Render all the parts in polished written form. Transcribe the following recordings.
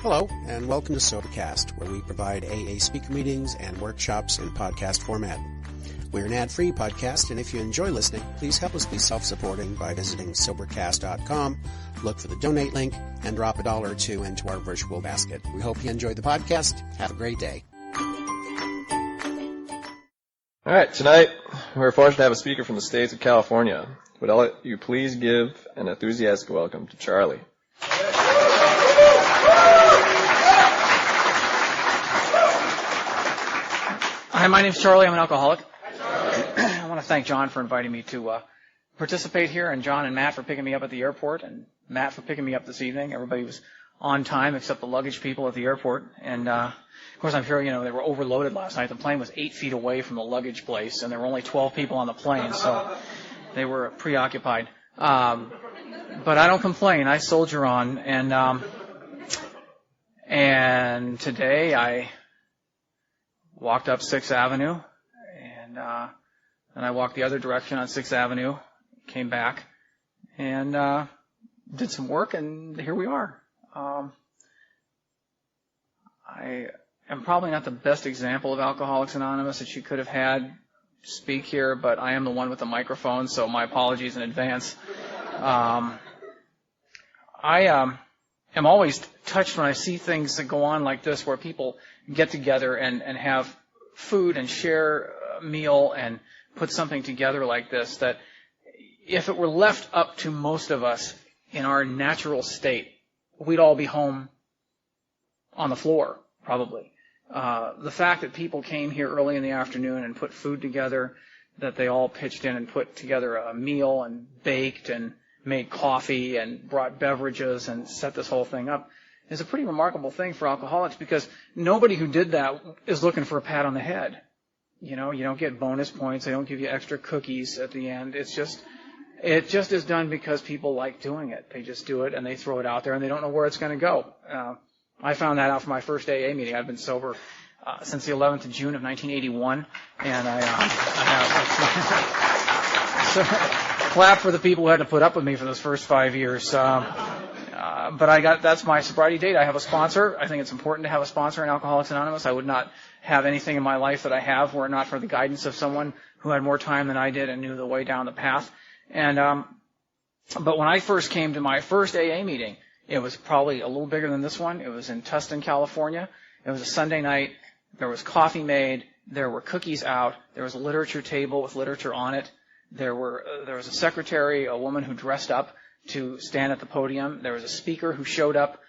Hello, and welcome to SoberCast, where we provide AA speaker meetings and workshops in podcast format. We're an ad-free podcast, and if you enjoy listening, please help us be self-supporting by visiting Sobercast.com, look for the donate link, and drop $1 or $2 into our virtual basket. We hope you enjoyed the podcast. Have a great day. All right, tonight we're fortunate to have a speaker from the States of California. Would all of you please give an enthusiastic welcome to Charlie. Hi, my name's Charlie. I'm an alcoholic. I want to thank John for inviting me to participate here, and John and Matt for picking me up at the airport, and Matt for picking me up this evening. Everybody was on time except the luggage people at the airport. And, of course, I'm sure, they were overloaded last night. The plane was 8 feet away from the luggage place, and there were only 12 people on the plane, so they were preoccupied. But I don't complain. I soldier on. And today I walked up 6th Avenue, and I walked the other direction on 6th Avenue, came back, and did some work, and here we are. I am probably not the best example of Alcoholics Anonymous that you could have had speak here, but I am the one with the microphone, so my apologies in advance. I am always touched when I see things that go on like this, where people get together and have food and share a meal and put something together like this, that if it were left up to most of us in our natural state, we'd all be home on the floor, probably. The fact that people came here early in the afternoon and put food together, that they all pitched in and put together a meal and baked and made coffee and brought beverages and set this whole thing up, is a pretty remarkable thing for alcoholics, because nobody who did that is looking for a pat on the head. You don't get bonus points. They don't give you extra cookies at the end. It just is done because people like doing it. They just do it and they throw it out there and they don't know where it's going to go. I found that out from my first AA meeting. I've been sober since the 11th of June of 1981, and I have clap for the people who had to put up with me for those first 5 years. But that's my sobriety date. I have a sponsor. I think it's important to have a sponsor in Alcoholics Anonymous. I would not have anything in my life that I have were it not for the guidance of someone who had more time than I did and knew the way down the path. But when I first came to my first AA meeting, it was probably a little bigger than this one. It was in Tustin, California. It was a Sunday night. There was coffee made. There were cookies out. There was a literature table with literature on it. There was a secretary, a woman who dressed up to stand at the podium. There was a speaker who showed up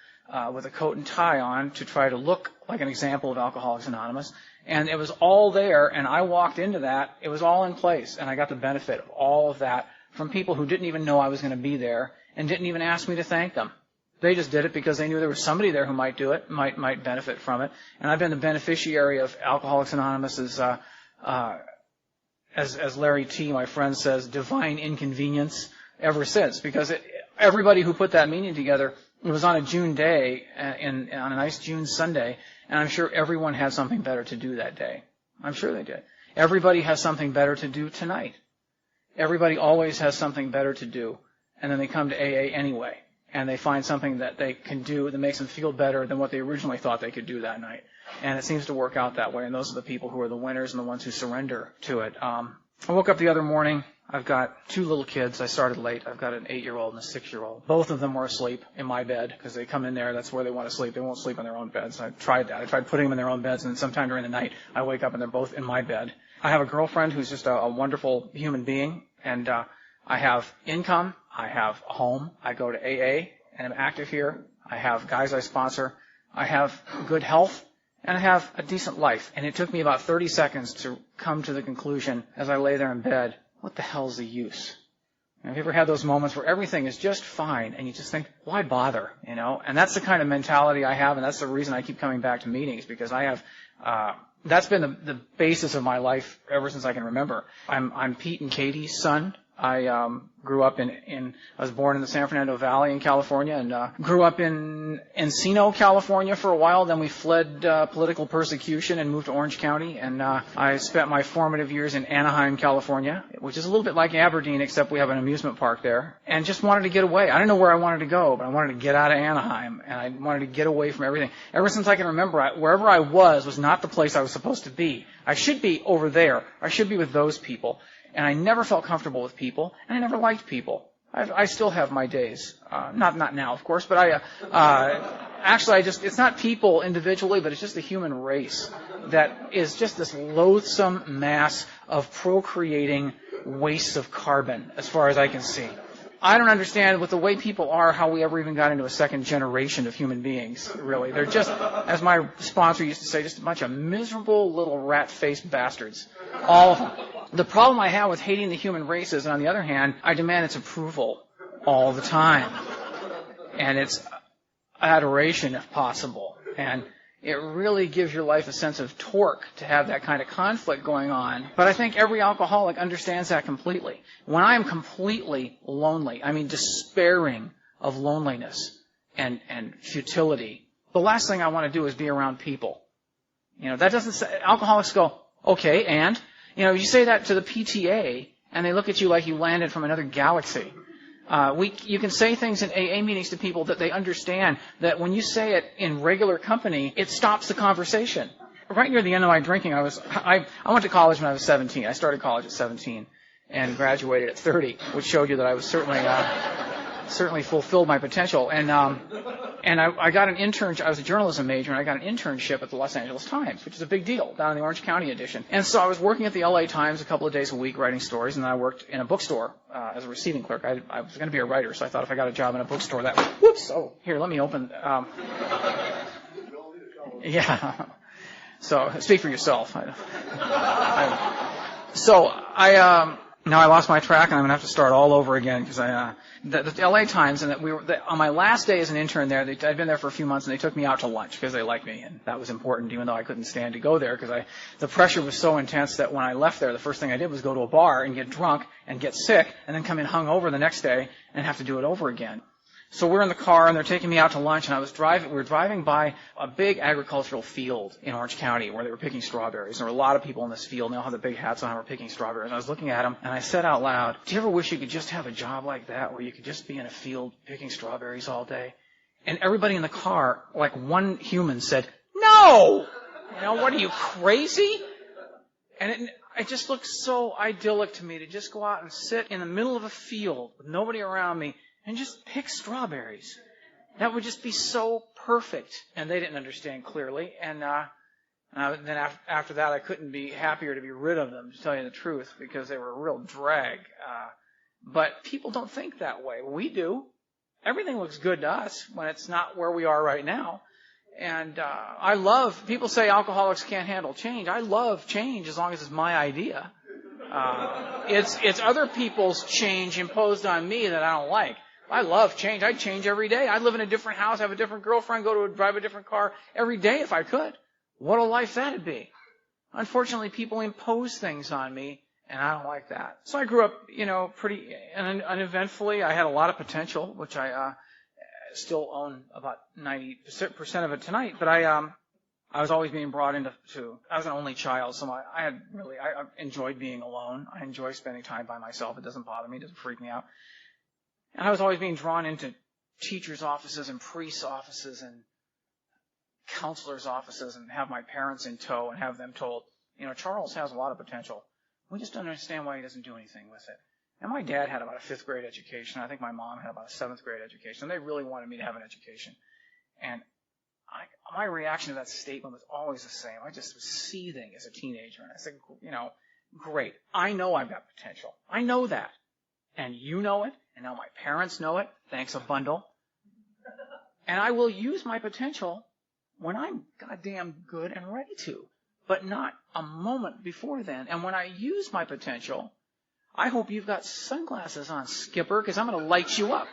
with a coat and tie on to try to look like an example of Alcoholics Anonymous. And it was all there, and I walked into that. It was all in place, and I got the benefit of all of that from people who didn't even know I was going to be there and didn't even ask me to thank them. They just did it because they knew there was somebody there who might do it, might benefit from it. And I've been the beneficiary of Alcoholics Anonymous as Larry T., my friend, says, divine inconvenience ever since, because everybody who put that meeting together, it was on a June day, on a nice June Sunday, and I'm sure everyone had something better to do that day. I'm sure they did. Everybody has something better to do tonight. Everybody always has something better to do, and then they come to AA anyway, and they find something that they can do that makes them feel better than what they originally thought they could do that night. And it seems to work out that way, and those are the people who are the winners and the ones who surrender to it. I woke up the other morning. I've got 2 little kids. I started late. I've got an 8-year-old and a 6-year-old. Both of them were asleep in my bed because they come in there. That's where they want to sleep. They won't sleep in their own beds. I tried that. I tried putting them in their own beds, and then sometime during the night, I wake up and they're both in my bed. I have a girlfriend who's just a wonderful human being, and I have income. I have a home. I go to AA, and I'm active here. I have guys I sponsor. I have good health, and I have a decent life. And it took me about 30 seconds to come to the conclusion as I lay there in bed, what the hell's the use? Have you ever had those moments where everything is just fine and you just think, why bother? And that's the kind of mentality I have, and that's the reason I keep coming back to meetings, because I have, that's been the basis of my life ever since I can remember. I'm Pete and Katie's son. I grew up I was born in the San Fernando Valley in California, and grew up in Encino, California for a while. Then we fled political persecution and moved to Orange County, and I spent my formative years in Anaheim, California, which is a little bit like Aberdeen, except we have an amusement park there, and just wanted to get away. I didn't know where I wanted to go, but I wanted to get out of Anaheim, and I wanted to get away from everything. Ever since I can remember, wherever I was not the place I was supposed to be. I should be over there. I should be with those people. And I never felt comfortable with people, and I never liked people. I still have my days. Not now, of course, but actually it's not people individually, but it's just the human race that is just this loathsome mass of procreating wastes of carbon, as far as I can see. I don't understand, with the way people are, how we ever even got into a second generation of human beings, really. They're just, as my sponsor used to say, just a bunch of miserable little rat-faced bastards. All of them. The problem I have with hating the human race is, on the other hand, I demand its approval all the time. And its adoration, if possible. And it really gives your life a sense of torque to have that kind of conflict going on. But I think every alcoholic understands that completely. When I am completely lonely, I mean despairing of loneliness and futility, the last thing I want to do is be around people. That doesn't say, alcoholics go, okay, and? You say that to the PTA, and they look at you like you landed from another galaxy. You can say things in AA meetings to people that they understand that when you say it in regular company, it stops the conversation. Right near the end of my drinking, I went to college when I was 17. I started college at 17 and graduated at 30, which showed you that I was certainly fulfilled my potential. And I got an internship. I was a journalism major, and I got an internship at the Los Angeles Times, which is a big deal, down in the Orange County edition. And so I was working at the LA Times a couple of days a week writing stories, and then I worked in a bookstore as a receiving clerk. I was going to be a writer, so I thought if I got a job in a bookstore, here, let me open. Yeah. So speak for yourself. Now I lost my track, and I'm going to have to start all over again, because the LA Times, and on my last day as an intern there, I'd been there for a few months, and they took me out to lunch because they liked me, and that was important, even though I couldn't stand to go there, because the pressure was so intense that when I left there, the first thing I did was go to a bar and get drunk and get sick, and then come in hungover the next day and have to do it over again. So we're in the car, and they're taking me out to lunch, and we were driving by a big agricultural field in Orange County where they were picking strawberries. There were a lot of people in this field, and they all had the big hats on and were picking strawberries. And I was looking at them, and I said out loud, do you ever wish you could just have a job like that, where you could just be in a field picking strawberries all day? And everybody in the car, like one human, said, no! What are you, crazy? And it just looked so idyllic to me to just go out and sit in the middle of a field with nobody around me and just pick strawberries. That would just be so perfect. And they didn't understand clearly. And then after that, I couldn't be happier to be rid of them, to tell you the truth, because they were a real drag. But people don't think that way. We do. Everything looks good to us when it's not where we are right now. And people say alcoholics can't handle change. I love change as long as it's my idea. It's other people's change imposed on me that I don't like. I love change. I'd change every day. I'd live in a different house, have a different girlfriend, drive a different car every day if I could. What a life that'd be. Unfortunately, people impose things on me, and I don't like that. So I grew up, pretty uneventfully. I had a lot of potential, which I still own about 90% of it tonight. But I was always being brought into. I was an only child, so I enjoyed being alone. I enjoy spending time by myself. It doesn't bother me. It doesn't freak me out. And I was always being drawn into teachers' offices and priests' offices and counselors' offices, and have my parents in tow and have them told, Charles has a lot of potential. We just don't understand why he doesn't do anything with it. And my dad had about a 5th grade education. I think my mom had about a 7th grade education. And they really wanted me to have an education. And my reaction to that statement was always the same. I just was seething as a teenager. And I said, great. I know I've got potential. I know that. And you know it. And now my parents know it. Thanks a bundle. And I will use my potential when I'm goddamn good and ready to. But not a moment before then. And when I use my potential, I hope you've got sunglasses on, Skipper, because I'm going to light you up.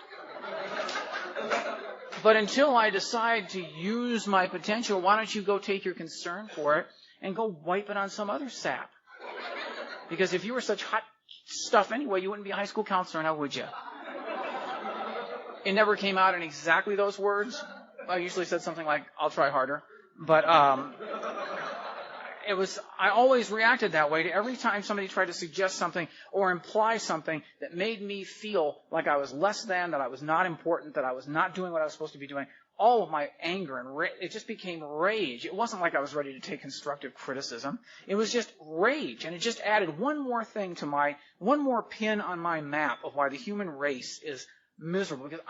But until I decide to use my potential, why don't you go take your concern for it and go wipe it on some other sap? Because if you were such hot stuff anyway. You wouldn't be a high school counselor now, would you? It never came out in exactly those words. I usually said something like, I'll try harder. But I always reacted that way to every time somebody tried to suggest something or imply something that made me feel like I was less than, that I was not important, that I was not doing what I was supposed to be doing. All of my anger and it just became rage. It wasn't like I was ready to take constructive criticism. It was just rage. And it just added one more thing to one more pin on my map of why the human race is miserable, because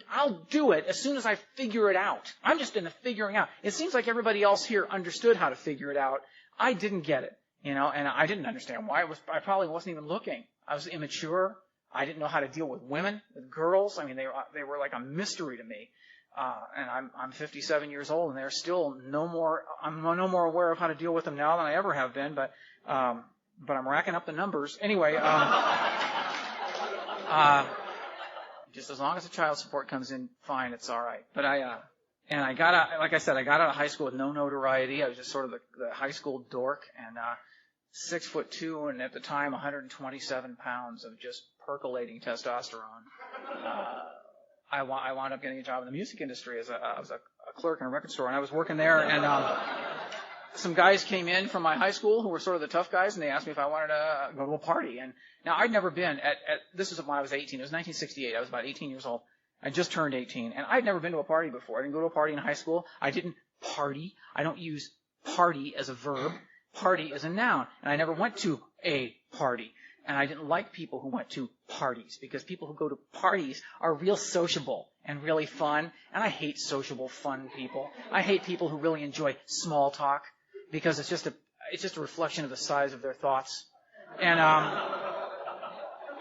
I'll do it as soon as I figure it out. I'm just in the figuring out. It seems like everybody else here understood how to figure it out. I didn't get it, and I didn't understand why. I probably wasn't even looking. I was immature. I didn't know how to deal with women, with girls. I mean, they were like a mystery to me. And I'm 57 years old, and they're still no more. I'm no more aware of how to deal with them now than I ever have been. But I'm racking up the numbers anyway. Just as long as the child support comes in fine, it's all right. But I got out, like I said, I got out of high school with no notoriety. I was just sort of the high school dork, and 6'2", and at the time 127 pounds of just percolating testosterone. I wound up getting a job in the music industry I was a clerk in a record store, and I was working there, and some guys came in from my high school who were sort of the tough guys, and they asked me if I wanted to go to a party. And now I'd never been this was when I was 18. It was 1968. I was about 18 years old. I just turned 18, and I'd never been to a party before. I didn't go to a party in high school. I didn't party. I don't use party as a verb. Party is a noun, and I never went to a party. And I didn't like people who went to parties, because people who go to parties are real sociable and really fun. And I hate sociable, fun people. I hate people who really enjoy small talk, because it's just a reflection of the size of their thoughts. And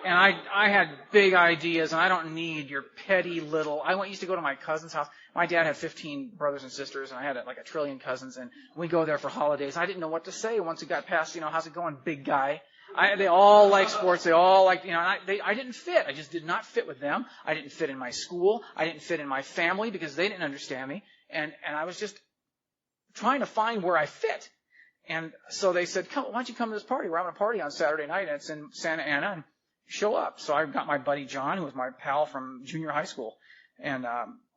I had big ideas, and I don't need your petty little. I used to go to my cousin's house. My dad had 15 brothers and sisters, and I had like a trillion cousins, and we'd go there for holidays. I didn't know what to say once it got past, how's it going, big guy? They all like sports. They all like, I didn't fit. I just did not fit with them. I didn't fit in my school. I didn't fit in my family, because they didn't understand me. And I was just trying to find where I fit. And so they said, why don't you come to this party? We're having a party on Saturday night, and it's in Santa Ana, and show up. So I got my buddy John, who was my pal from junior high school, and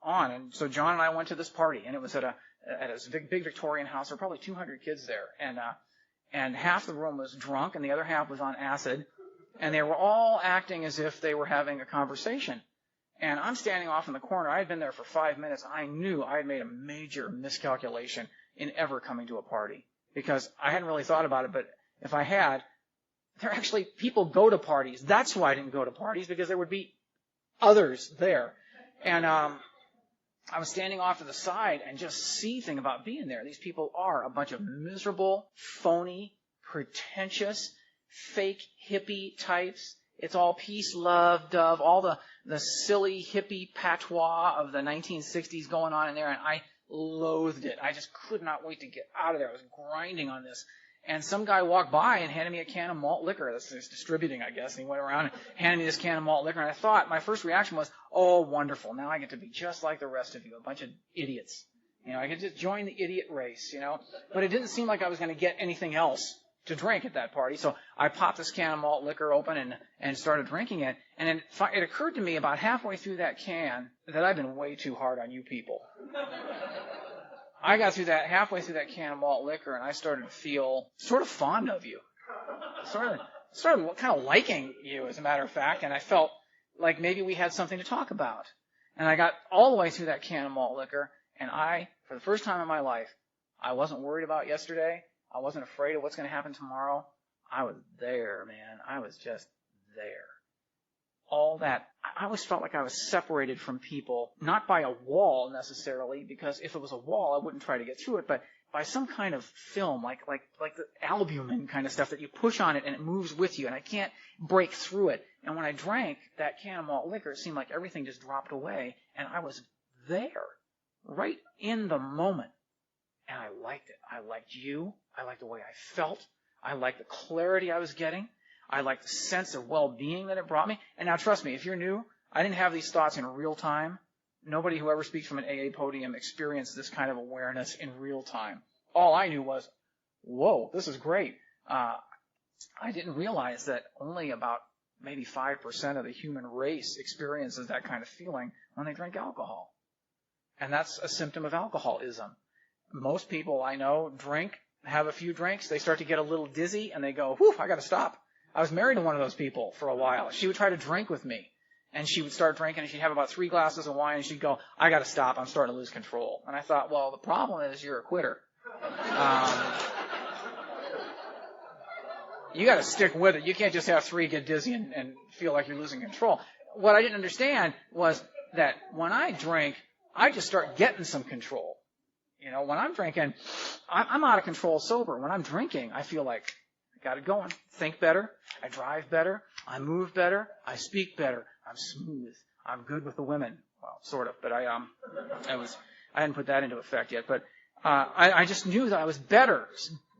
and so John and I went to this party, and it was at a big Victorian house. There were probably 200 kids there, and half the room was drunk, and the other half was on acid, and they were all acting as if they were having a conversation. And I'm standing off in the corner. I had been there for 5 minutes. I knew I had made a major miscalculation in ever coming to a party, because I hadn't really thought about it, but if I had, people go to parties. That's why I didn't go to parties, because there would be others there. And I was standing off to the side and just seething about being there. These people are a bunch of miserable, phony, pretentious, fake hippie types. It's all peace, love, dove, all the silly hippie patois of the 1960s going on in there, and I loathed it. I just could not wait to get out of there. I was grinding on this. And some guy walked by and handed me a can of malt liquor. That's distributing, I guess. And he went around and handed me this can of malt liquor. And I thought, my first reaction was, oh, wonderful. Now I get to be just like the rest of you, a bunch of idiots. I could just join the idiot race, But it didn't seem like I was going to get anything else to drink at that party. So I popped this can of malt liquor open and started drinking it. And it occurred to me about halfway through that can that I've been way too hard on you people. I got halfway through that can of malt liquor, and I started to feel sort of fond of you. Started kind of liking you, as a matter of fact, and I felt like maybe we had something to talk about. And I got all the way through that can of malt liquor, and for the first time in my life, I wasn't worried about yesterday. I wasn't afraid of what's going to happen tomorrow. I was there, man. I was just there. All that, I always felt like I was separated from people, not by a wall necessarily, because if it was a wall, I wouldn't try to get through it, but by some kind of film, like the albumin kind of stuff that you push on it and it moves with you, and I can't break through it. And when I drank that can of malt liquor, it seemed like everything just dropped away, and I was there, right in the moment. And I liked it. I liked you. I liked the way I felt. I liked the clarity I was getting. I liked the sense of well-being that it brought me. And now, trust me, if you're new, I didn't have these thoughts in real time. Nobody who ever speaks from an AA podium experienced this kind of awareness in real time. All I knew was, whoa, this is great. I didn't realize that only about maybe 5% of the human race experiences that kind of feeling when they drink alcohol. And that's a symptom of alcoholism. Most people I know drink, have a few drinks, they start to get a little dizzy, and they go, whew, I got to stop. I was married to one of those people for a while. She would try to drink with me, and she would start drinking, and she'd have about 3 glasses of wine, and she'd go, I got to stop. I'm starting to lose control. And I thought, well, the problem is you're a quitter. You got to stick with it. You can't just have 3, get dizzy, and feel like you're losing control. What I didn't understand was that when I drink, I just start getting some control. You know, when I'm drinking, I'm out of control sober. When I'm drinking, I feel like I got it going. Think better. I drive better. I move better. I speak better. I'm smooth. I'm good with the women. Well, sort of, but I hadn't put that into effect yet. But I just knew that I was better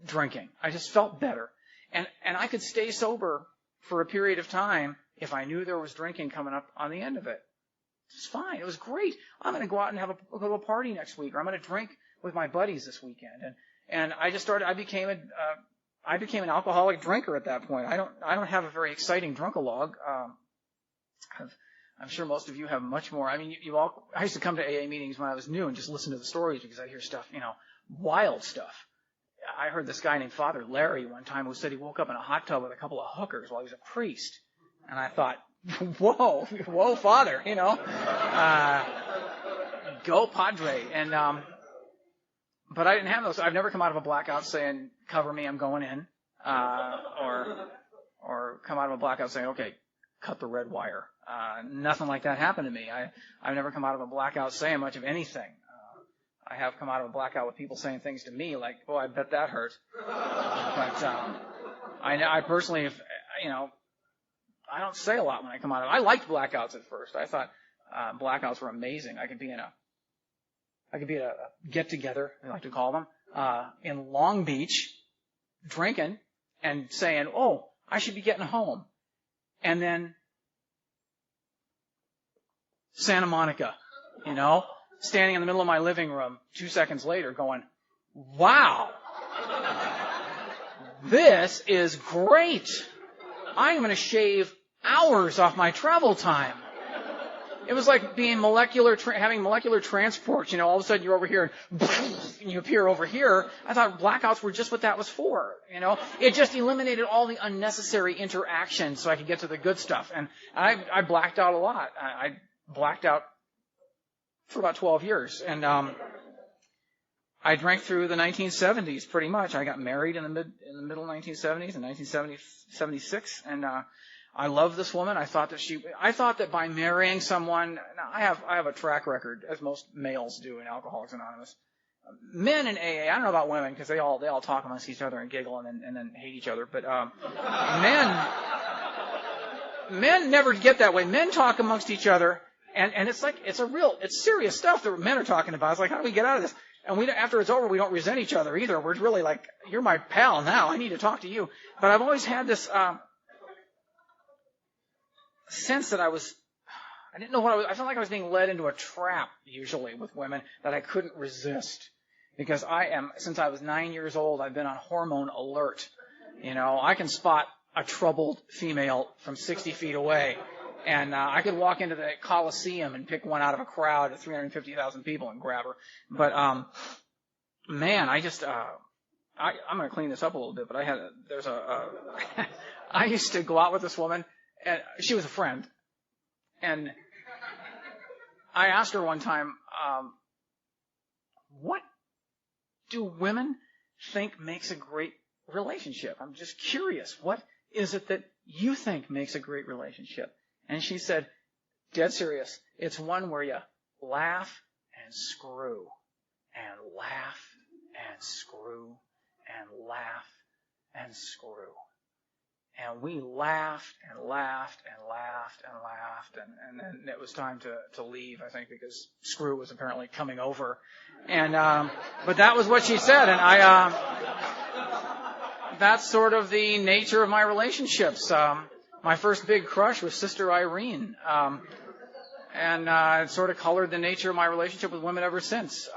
drinking. I just felt better. And I could stay sober for a period of time if I knew there was drinking coming up on the end of it. It's fine. It was great. I'm going to go out and go to a party next week, or I'm going to drink with my buddies this weekend. And I just started. I became an alcoholic drinker at that point. I don't have a very exciting drunkalogue. I'm sure most of you have much more. I mean, I used to come to AA meetings when I was new and just listen to the stories because I'd hear stuff, wild stuff. I heard this guy named Father Larry one time who said he woke up in a hot tub with a couple of hookers while he was a priest. And I thought, whoa, Father, go Padre. And, but I didn't have those. I've never come out of a blackout saying, cover me, I'm going in. Or come out of a blackout saying, okay, cut the red wire. Nothing like that happened to me. I've never come out of a blackout saying much of anything. I have come out of a blackout with people saying things to me like, oh, I bet that hurt. But I personally, I don't say a lot when I come out of it. I liked blackouts at first. I thought blackouts were amazing. I could be at a get-together, I like to call them, in Long Beach, drinking and saying, oh, I should be getting home. And then Santa Monica, standing in the middle of my living room 2 seconds later going, wow, this is great. I'm going to shave hours off my travel time. It was like being having molecular transport. All of a sudden you're over here and you appear over here. I thought blackouts were just what that was for. It just eliminated all the unnecessary interaction so I could get to the good stuff. And I blacked out a lot. I blacked out for about 12 years. And I drank through the 1970s pretty much. I got married in the middle 1970s, in 1976, and I love this woman. I thought that by marrying someone, I have a track record, as most males do in Alcoholics Anonymous. Men in AA, I don't know about women because they all talk amongst each other and giggle and then hate each other. But men never get that way. Men talk amongst each other, and it's like it's serious stuff that men are talking about. It's like, how do we get out of this? And after it's over, we don't resent each other either. We're really like, you're my pal now. I need to talk to you. But I've always had this sense that I didn't know I felt like I was being led into a trap, usually, with women that I couldn't resist. Because since I was 9 years old, I've been on hormone alert. I can spot a troubled female from 60 feet away. And I could walk into the Coliseum and pick one out of a crowd of 350,000 people and grab her. But, man, I'm going to clean this up a little bit, but I used to go out with this woman, and she was a friend. And I asked her one time, what do women think makes a great relationship? I'm just curious. What is it that you think makes a great relationship? And she said, dead serious, it's one where you laugh and screw, and laugh and screw, and laugh and screw. And we laughed and laughed and laughed and laughed, and then it was time to leave, I think, because screw was apparently coming over. And but that was what she said, and that's sort of the nature of my relationships. My first big crush was Sister Irene, and it sort of colored the nature of my relationship with women ever since.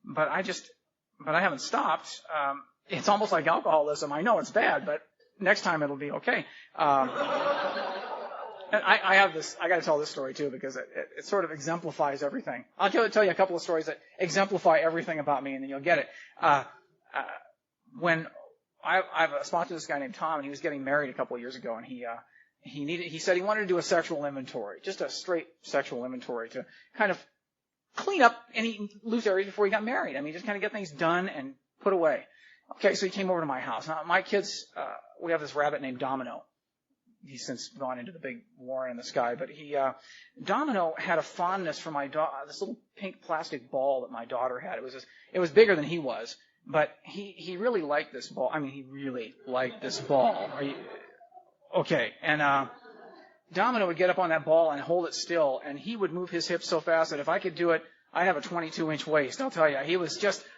But I haven't stopped. It's almost like alcoholism. I know it's bad, but next time it'll be okay. And I have this, I got to tell this story too, because it sort of exemplifies everything. I'll tell you a couple of stories that exemplify everything about me, and then you'll get it. When I've sponsored this guy named Tom, and he was getting married a couple of years ago, and he said he wanted to do a sexual inventory, just a straight sexual inventory to kind of clean up any loose areas before he got married. I mean, just kind of get things done and put away. Okay, so he came over to my house. Now, my kids, we have this rabbit named Domino. He's since gone into the big warren in the sky, but Domino had a fondness for my this little pink plastic ball that my daughter had. It was bigger than he was, but he really liked this ball. I mean, he really liked this ball. Okay, and Domino would get up on that ball and hold it still, and he would move his hips so fast that if I could do it, I have a 22-inch waist. I'll tell you,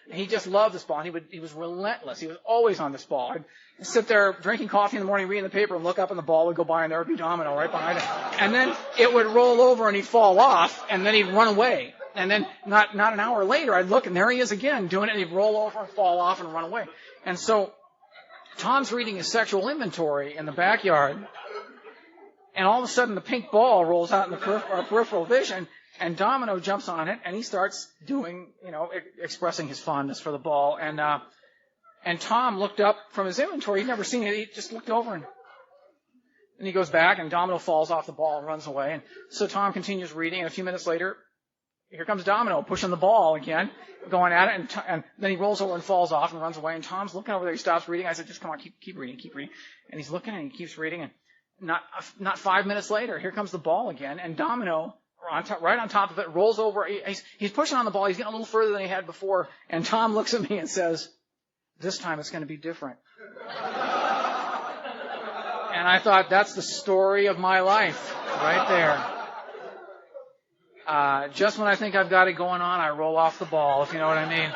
he just loved this ball. And he was relentless. He was always on this ball. I'd sit there drinking coffee in the morning, reading the paper, and look up, and the ball would go by, and there would be Domino right behind it. And then it would roll over, and he'd fall off, and then he'd run away. And then not an hour later, I'd look, and there he is again doing it, and he'd roll over and fall off and run away. And so Tom's reading his sexual inventory in the backyard, and all of a sudden the pink ball rolls out in our peripheral vision. And Domino jumps on it, and he starts expressing his fondness for the ball. And Tom looked up from his inventory. He'd never seen it. He just looked over, and he goes back, and Domino falls off the ball and runs away. And so Tom continues reading, and a few minutes later, here comes Domino pushing the ball again, going at it, and then he rolls over and falls off and runs away. And Tom's looking over there. He stops reading. I said, just come on, keep reading. And he's looking, and he keeps reading. And not 5 minutes later, here comes the ball again, and Domino, right on top of it, rolls over. He's pushing on the ball. He's getting a little further than he had before. And Tom looks at me and says, this time it's going to be different. And I thought, that's the story of my life right there. Just when I think I've got it going on, I roll off the ball, if you know what I mean.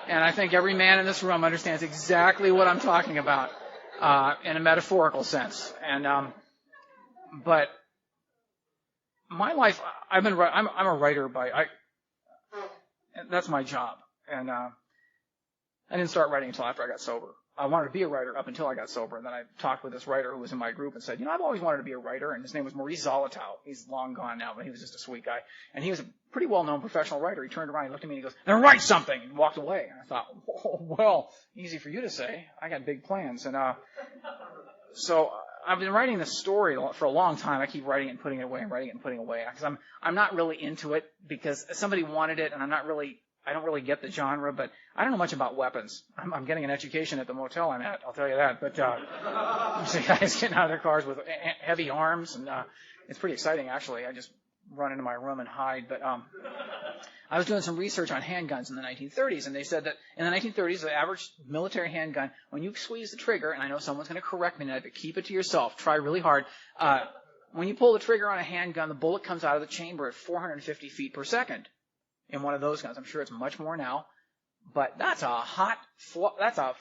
And I think every man in this room understands exactly what I'm talking about in a metaphorical sense. But my life, I'm a writer that's my job. And I didn't start writing until after I got sober. I wanted to be a writer up until I got sober. And then I talked with this writer who was in my group and said, I've always wanted to be a writer. And his name was Maurice Zolotow. He's long gone now, but he was just a sweet guy. And he was a pretty well-known professional writer. He turned around, he looked at me, and he goes, then write something, and walked away. And I thought, well, easy for you to say. I got big plans. And so I've been writing this story for a long time. I keep writing it and putting it away and writing it and putting it away. Because I'm not really into it because somebody wanted it, and I don't really get the genre, but I don't know much about weapons. I'm getting an education at the motel I'm at, I'll tell you that. But you see guys getting out of their cars with heavy arms, and it's pretty exciting, actually. I just run into my room and hide. But I was doing some research on handguns in the 1930s, and they said that in the 1930s, the average military handgun, when you squeeze the trigger, and I know someone's going to correct me now, but keep it to yourself. Try really hard. When you pull the trigger on a handgun, the bullet comes out of the chamber at 450 feet per second. In one of those guns. I'm sure it's much more now, but that's a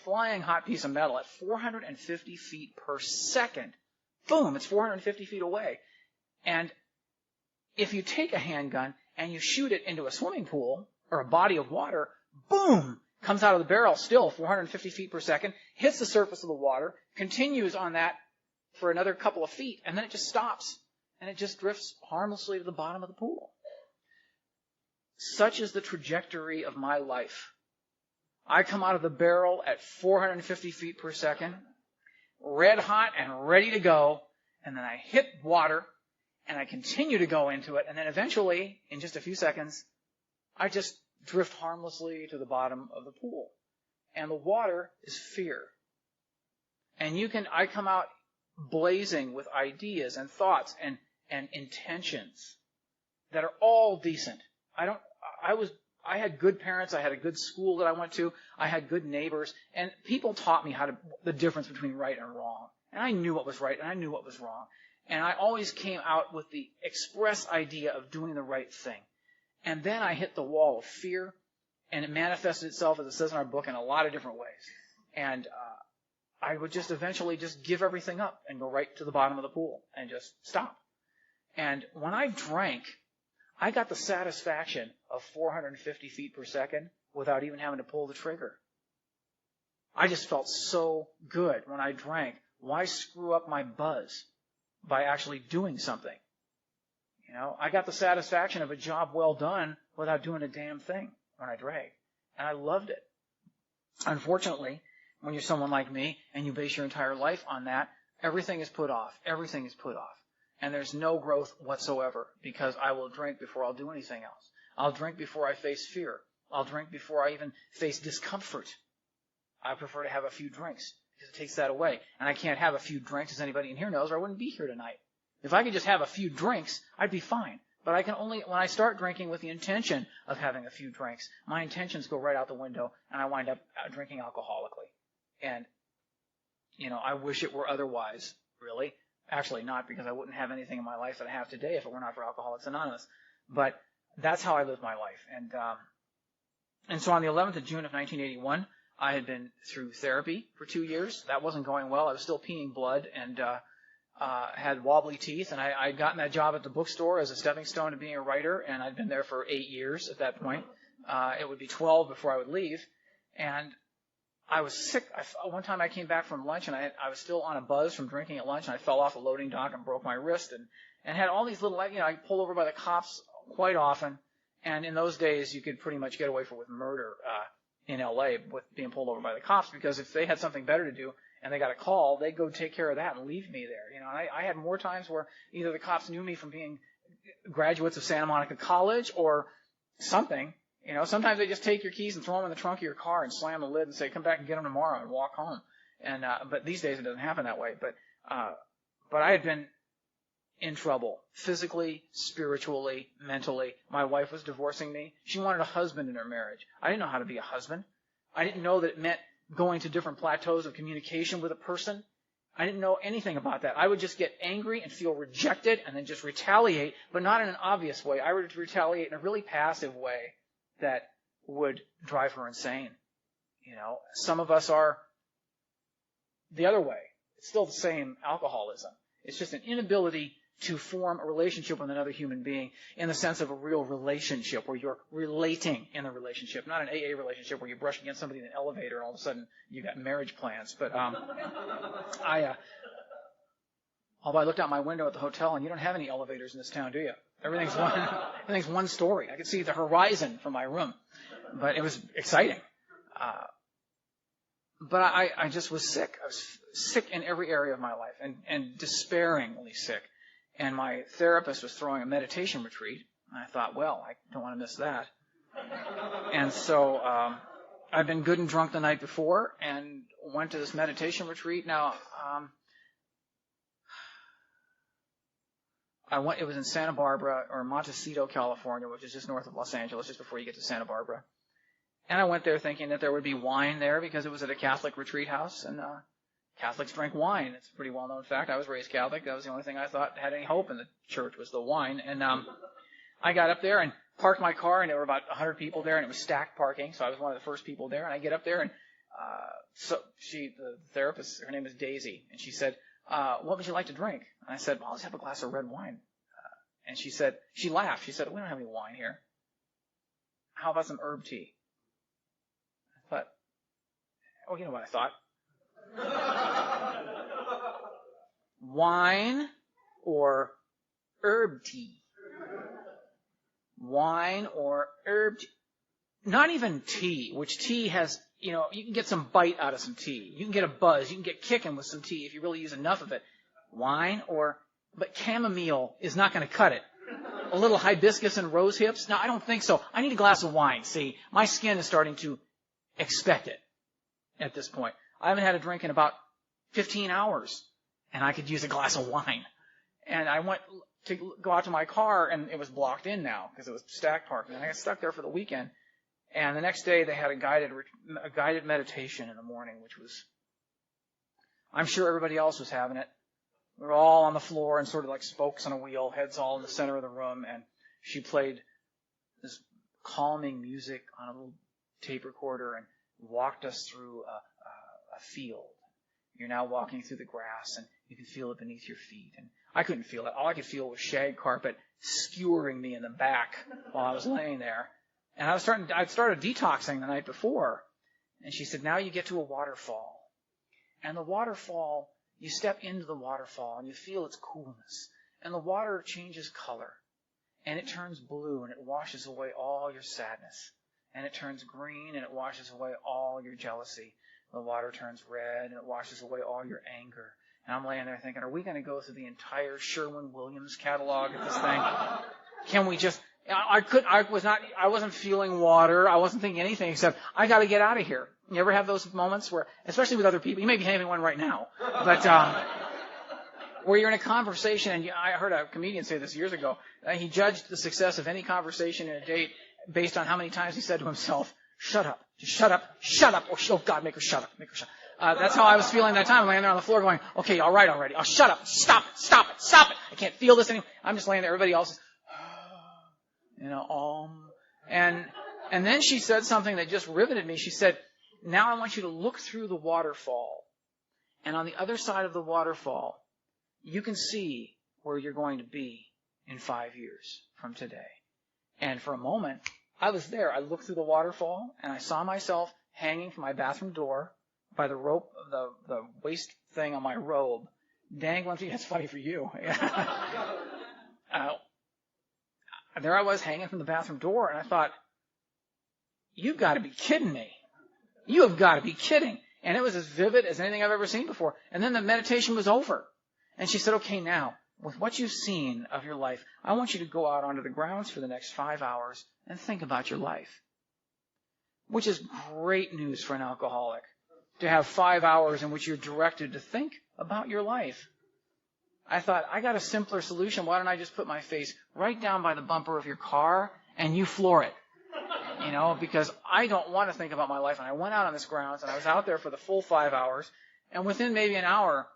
flying hot piece of metal at 450 feet per second. Boom, it's 450 feet away. And if you take a handgun and you shoot it into a swimming pool or a body of water, boom, comes out of the barrel still 450 feet per second, hits the surface of the water, continues on that for another couple of feet, and then it just stops, and it just drifts harmlessly to the bottom of the pool. Such is the trajectory of my life. I come out of the barrel at 450 feet per second, red hot and ready to go, and then I hit water, and I continue to go into it, and then eventually, in just a few seconds, I just drift harmlessly to the bottom of the pool. And the water is fear. And I come out blazing with ideas and thoughts and intentions that are all decent. I had good parents. I had a good school that I went to. I had good neighbors, and people taught me the difference between right and wrong. And I knew what was right, and I knew what was wrong. And I always came out with the express idea of doing the right thing. And then I hit the wall of fear, and it manifested itself, as it says in our book, in a lot of different ways. And I would just eventually just give everything up and go right to the bottom of the pool and just stop. And when I drank, I got the satisfaction of 450 feet per second without even having to pull the trigger. I just felt so good when I drank Why screw up my buzz by actually doing something? I got the satisfaction of a job well done without doing a damn thing when I drank. And I loved it. Unfortunately, when you're someone like me and you base your entire life on that, everything is put off. Everything is put off. And there's no growth whatsoever because I will drink before I'll do anything else. I'll drink before I face fear. I'll drink before I even face discomfort. I prefer to have a few drinks because it takes that away. And I can't have a few drinks, as anybody in here knows, or I wouldn't be here tonight. If I could just have a few drinks, I'd be fine. But I can only, when I start drinking with the intention of having a few drinks, my intentions go right out the window and I wind up drinking alcoholically. And, I wish it were otherwise, really. Actually not, because I wouldn't have anything in my life that I have today if it were not for Alcoholics Anonymous. But that's how I live my life. And so on the 11th of June of 1981, I had been through therapy for 2 years. That wasn't going well. I was still peeing blood and had wobbly teeth. And I'd gotten that job at the bookstore as a stepping stone to being a writer, and I'd been there for 8 years at that point. It would be 12 before I would leave. And I was sick. One time I came back from lunch, and I was still on a buzz from drinking at lunch, and I fell off a loading dock and broke my wrist, and had all these little, I pulled over by the cops quite often. And in those days, you could pretty much get away with murder in L.A. with being pulled over by the cops, because if they had something better to do and they got a call, they'd go take care of that and leave me there. And I had more times where either the cops knew me from being graduates of Santa Monica College or something. Sometimes they just take your keys and throw them in the trunk of your car and slam the lid and say, come back and get them tomorrow, and walk home. But these days it doesn't happen that way. But I had been in trouble, physically, spiritually, mentally. My wife was divorcing me. She wanted a husband in her marriage. I didn't know how to be a husband. I didn't know that it meant going to different plateaus of communication with a person. I didn't know anything about that. I would just get angry and feel rejected and then just retaliate, but not in an obvious way. I would retaliate in a really passive way that would drive her insane. Some of us are the other way. It's still the same alcoholism. It's just an inability to form a relationship with another human being in the sense of a real relationship where you're relating in the relationship, not an AA relationship where you brush against somebody in an elevator and all of a sudden you got marriage plans. But although I looked out my window at the hotel, and you don't have any elevators in this town, do you? Everything's one story. I could see the horizon from my room, but it was exciting. But I just was sick. I was sick in every area of my life, and despairingly sick. And my therapist was throwing a meditation retreat. And I thought, well, I don't want to miss that. And so I'd been good and drunk the night before and went to this meditation retreat. Now, it was in Santa Barbara, or Montecito, California, which is just north of Los Angeles, just before you get to Santa Barbara. And I went there thinking that there would be wine there because it was at a Catholic retreat house, and Catholics drink wine. It's a pretty well-known fact. I was raised Catholic. That was the only thing I thought had any hope in the church was the wine. And I got up there and parked my car, and there were about 100 people there, and it was stacked parking, so I was one of the first people there. And I get up there, and the therapist, her name is Daisy, and she said, what would you like to drink? And I said, well, I'll just have a glass of red wine. And she laughed. She said, we don't have any wine here. How about some herb tea? I thought, oh, you know what I thought? Wine or herb tea? Wine or herb tea? Not even tea, which tea has, you can get some bite out of some tea. You can get a buzz. You can get kicking with some tea if you really use enough of it. But chamomile is not going to cut it. A little hibiscus and rose hips? No, I don't think so. I need a glass of wine. See, my skin is starting to expect it at this point. I haven't had a drink in about 15 hours, and I could use a glass of wine. And I went to go out to my car, and it was blocked in now because it was stacked parking. And I got stuck there for the weekend. And the next day they had a guided meditation in the morning, which was, I'm sure everybody else was having it. We were all on the floor and sort of like spokes on a wheel, heads all in the center of the room. And she played this calming music on a little tape recorder and walked us through a field. You're now walking through the grass, and you can feel it beneath your feet. And I couldn't feel it. All I could feel was shag carpet skewering me in the back while I was laying there. And I'd started detoxing the night before. And she said, now you get to a waterfall. And the waterfall you step into the waterfall and you feel its coolness. And the water changes color. And it turns blue and it washes away all your sadness. And it turns green and it washes away all your jealousy. The water turns red and it washes away all your anger. And I'm laying there thinking, are we going to go through the entire Sherwin-Williams catalog of this thing? Can we just... I wasn't feeling water. I wasn't thinking anything except, I got to get out of here. You ever have those moments where, especially with other people, you may be having one right now, but where you're in a conversation, and I heard a comedian say this years ago, he judged the success of any conversation in a date based on how many times he said to himself, shut up, just shut up, shut up, oh God, make her shut up, make her shut up. That's how I was feeling that time. I'm laying there on the floor going, okay, all right already, oh shut up, stop it, I can't feel this anymore. I'm just laying there, everybody else is, and then she said something that just riveted me. She said, now I want you to look through the waterfall. And on the other side of the waterfall, you can see where you're going to be in 5 years from today. And for a moment, I was there. I looked through the waterfall, and I saw myself hanging from my bathroom door by the rope, the waist thing on my robe, dangling. That's funny for you. There I was hanging from the bathroom door, and I thought, you've got to be kidding me. You have got to be kidding. And it was as vivid as anything I've ever seen before. And then the meditation was over. And she said, okay, now, with what you've seen of your life, I want you to go out onto the grounds for the next 5 hours and think about your life. Which is great news for an alcoholic, to have 5 hours in which you're directed to think about your life. I thought, I got a simpler solution. Why don't I just put my face right down by the bumper of your car and you floor it? Because I don't want to think about my life. And I went out on this grounds and I was out there for the full 5 hours. And within maybe an hour,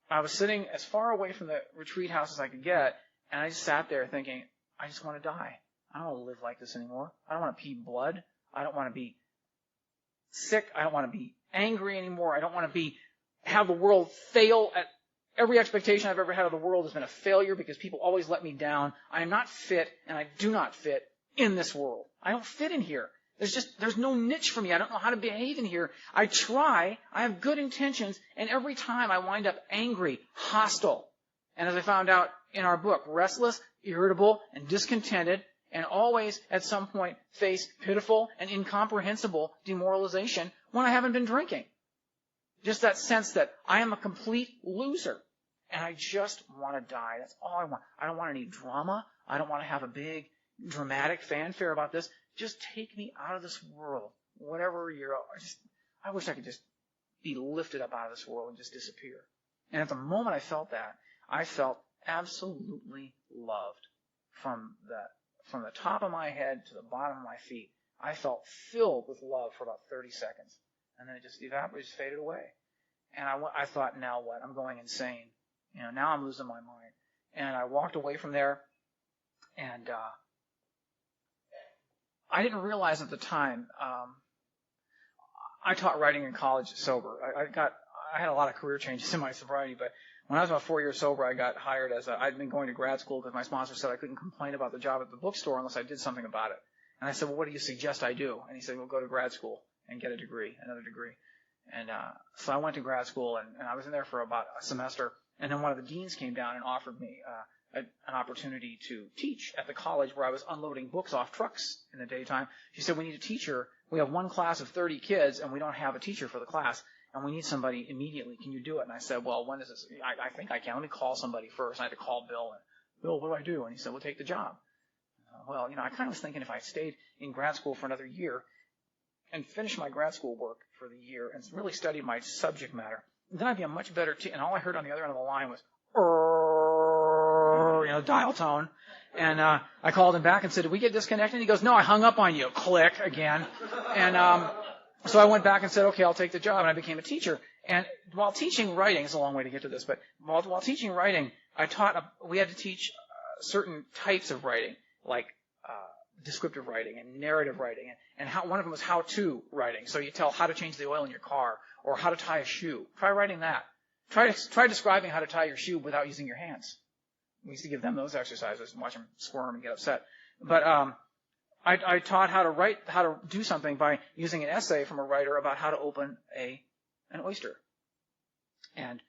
I was sitting as far away from the retreat house as I could get. And I just sat there thinking, I just want to die. I don't want to live like this anymore. I don't want to pee blood. I don't want to be sick. I don't want to be angry anymore. I don't want to have the world fail at every expectation I've ever had of the world has been a failure because people always let me down. I am not fit, and I do not fit in this world. I don't fit in here. There's no niche for me. I don't know how to behave in here. I try. I have good intentions, and every time I wind up angry, hostile. And as I found out in our book, restless, irritable, and discontented, and always at some point face pitiful and incomprehensible demoralization when I haven't been drinking. Just that sense that I am a complete loser. And I just want to die. That's all I want. I don't want any drama. I don't want to have a big dramatic fanfare about this. Just take me out of this world. Whatever I wish I could just be lifted up out of this world and just disappear. And at the moment I felt that, I felt absolutely loved. From the top of my head to the bottom of my feet, I felt filled with love for about 30 seconds. And then it just evaporated, just faded away. And I thought, now what? I'm going insane. Now I'm losing my mind. And I walked away from there, and I didn't realize at the time, I taught writing in college sober. I had a lot of career changes in my sobriety, but when I was about 4 years sober, I got hired I'd been going to grad school because my sponsor said I couldn't complain about the job at the bookstore unless I did something about it. And I said, well, what do you suggest I do? And he said, well, go to grad school and get another degree. And so I went to grad school, and I was in there for about a semester. And then one of the deans came down and offered me an opportunity to teach at the college where I was unloading books off trucks in the daytime. She said, we need a teacher. We have one class of 30 kids, and we don't have a teacher for the class, and we need somebody immediately. Can you do it? And I said, well, when is this? I think I can. Let me call somebody first. I had to call Bill. And Bill, what do I do? And he said, well, take the job. Well, I kind of was thinking if I stayed in grad school for another year and finished my grad school work for the year and really studied my subject matter, then I'd be a much better teacher. And all I heard on the other end of the line was, dial tone. And I called him back and said, did we get disconnected? And he goes, no, I hung up on you. Click again. And so I went back and said, okay, I'll take the job. And I became a teacher. And while teaching writing, it's a long way to get to this, but while teaching writing, we had to teach certain types of writing, like descriptive writing and narrative writing, and one of them was how-to writing. So you tell how to change the oil in your car or how to tie a shoe. Try writing that. Try describing how to tie your shoe without using your hands. We used to give them those exercises and watch them squirm and get upset. But I taught how to do something by using an essay from a writer about how to open an oyster. And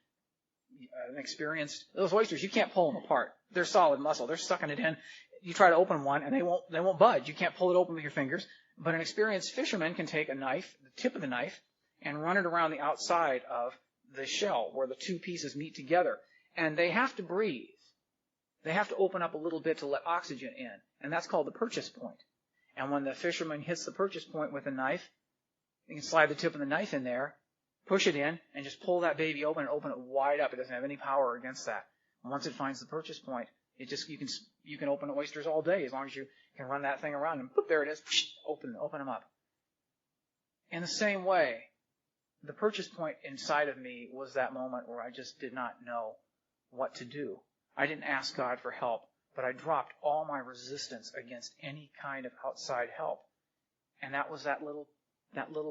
those oysters, you can't pull them apart. They're solid muscle. They're sucking it in. You try to open one and they won't budge. You can't pull it open with your fingers. But an experienced fisherman can take a knife, the tip of the knife, and run it around the outside of the shell where the two pieces meet together. And they have to breathe. They have to open up a little bit to let oxygen in. And that's called the purchase point. And when the fisherman hits the purchase point with a knife, you can slide the tip of the knife in there, push it in, and just pull that baby open and open it wide up. It doesn't have any power against that. And once it finds the purchase point, you can open oysters all day as long as you can run that thing around and boop, there it is. Open them up. In the same way, the purchase point inside of me was that moment where I just did not know what to do. I didn't ask God for help, but I dropped all my resistance against any kind of outside help. And that was that little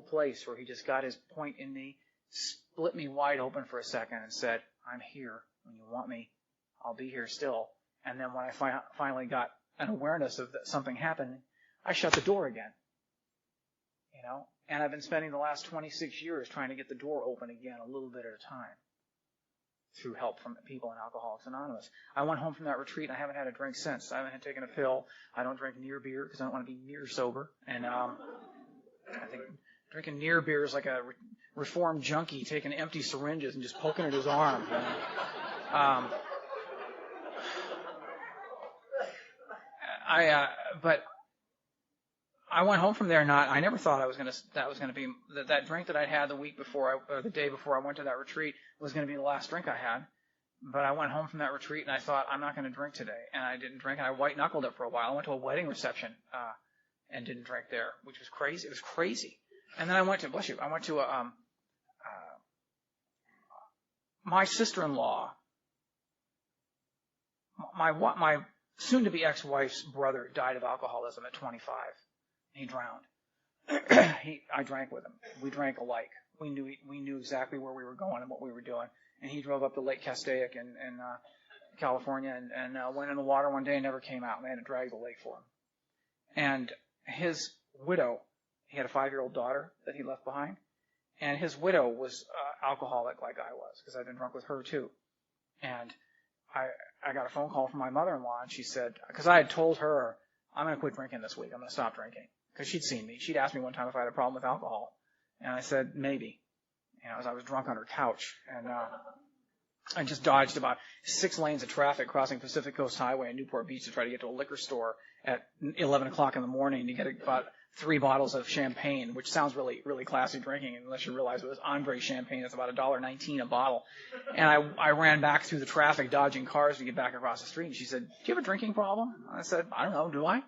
place where he just got his point in me, split me wide open for a second and said, I'm here. When you want me, I'll be here still. And then when I finally got an awareness of that something happened, I shut the door again. And I've been spending the last 26 years trying to get the door open again a little bit at a time through help from people in Alcoholics Anonymous. I went home from that retreat and I haven't had a drink since. I haven't taken a pill. I don't drink near beer because I don't want to be near sober. And I think drinking near beer is like a reformed junkie taking empty syringes and just poking at his arm. But I went home from there I never thought that was going to be, that drink that I'd had the week before, or the day before I went to that retreat was going to be the last drink I had. But I went home from that retreat and I thought, I'm not going to drink today. And I didn't drink and I white knuckled it for a while. I went to a wedding reception, and didn't drink there, which was crazy. It was crazy. And then I went to my sister-in-law, my soon-to-be ex-wife's brother died of alcoholism at 25. He drowned. I drank with him. We drank alike. We knew exactly where we were going and what we were doing. And he drove up to Lake Castaic in California and went in the water one day and never came out. And they had to drag the lake for him. And his widow, he had a 5-year-old daughter that he left behind. And his widow was alcoholic like I was, because I'd been drunk with her too. And I got a phone call from my mother-in-law, and she said, because I had told her, I'm going to quit drinking this week. I'm going to stop drinking. Because she'd seen me. She'd asked me one time if I had a problem with alcohol. And I said, maybe. As I was drunk on her couch. And I just dodged about 6 lanes of traffic crossing Pacific Coast Highway in Newport Beach to try to get to a liquor store at 11 o'clock in the morning to get about 3 bottles of champagne, which sounds really, really classy drinking unless you realize it was Andre champagne. That's about $1.19 a bottle. And I ran back through the traffic, dodging cars to get back across the street. And she said, do you have a drinking problem? I said, I don't know. Do I?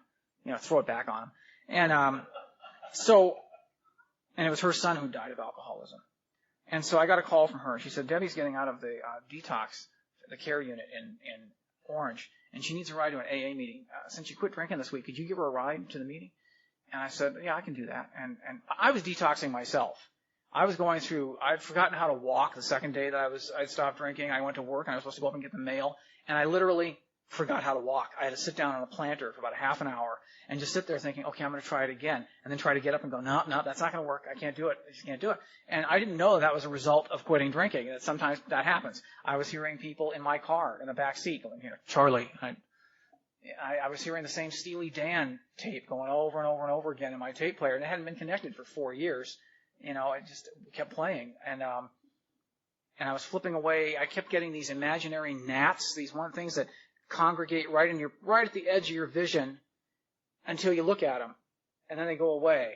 Throw it back on him. And and it was her son who died of alcoholism. And so I got a call from her. She said, Debbie's getting out of the detox, the care unit in Orange, and she needs a ride to an AA meeting. Since you quit drinking this week, could you give her a ride to the meeting? And I said, yeah, I can do that. And I was detoxing myself. I was going through, I'd forgotten how to walk the second day that I'd stopped drinking. I went to work and I was supposed to go up and get the mail. And I literally forgot how to walk. I had to sit down on a planter for about a half an hour and just sit there thinking, okay, I'm going to try it again. And then try to get up and go, no, that's not going to work. I can't do it. I just can't do it. And I didn't know that was a result of quitting drinking. That sometimes that happens. I was hearing people in my car in the back seat going, Charlie. I was hearing the same Steely Dan tape going over and over and over again in my tape player. And it hadn't been connected for 4 years. It just kept playing. And I was flipping away. I kept getting these imaginary gnats, these things that congregate right at the edge of your vision until you look at them, and then they go away,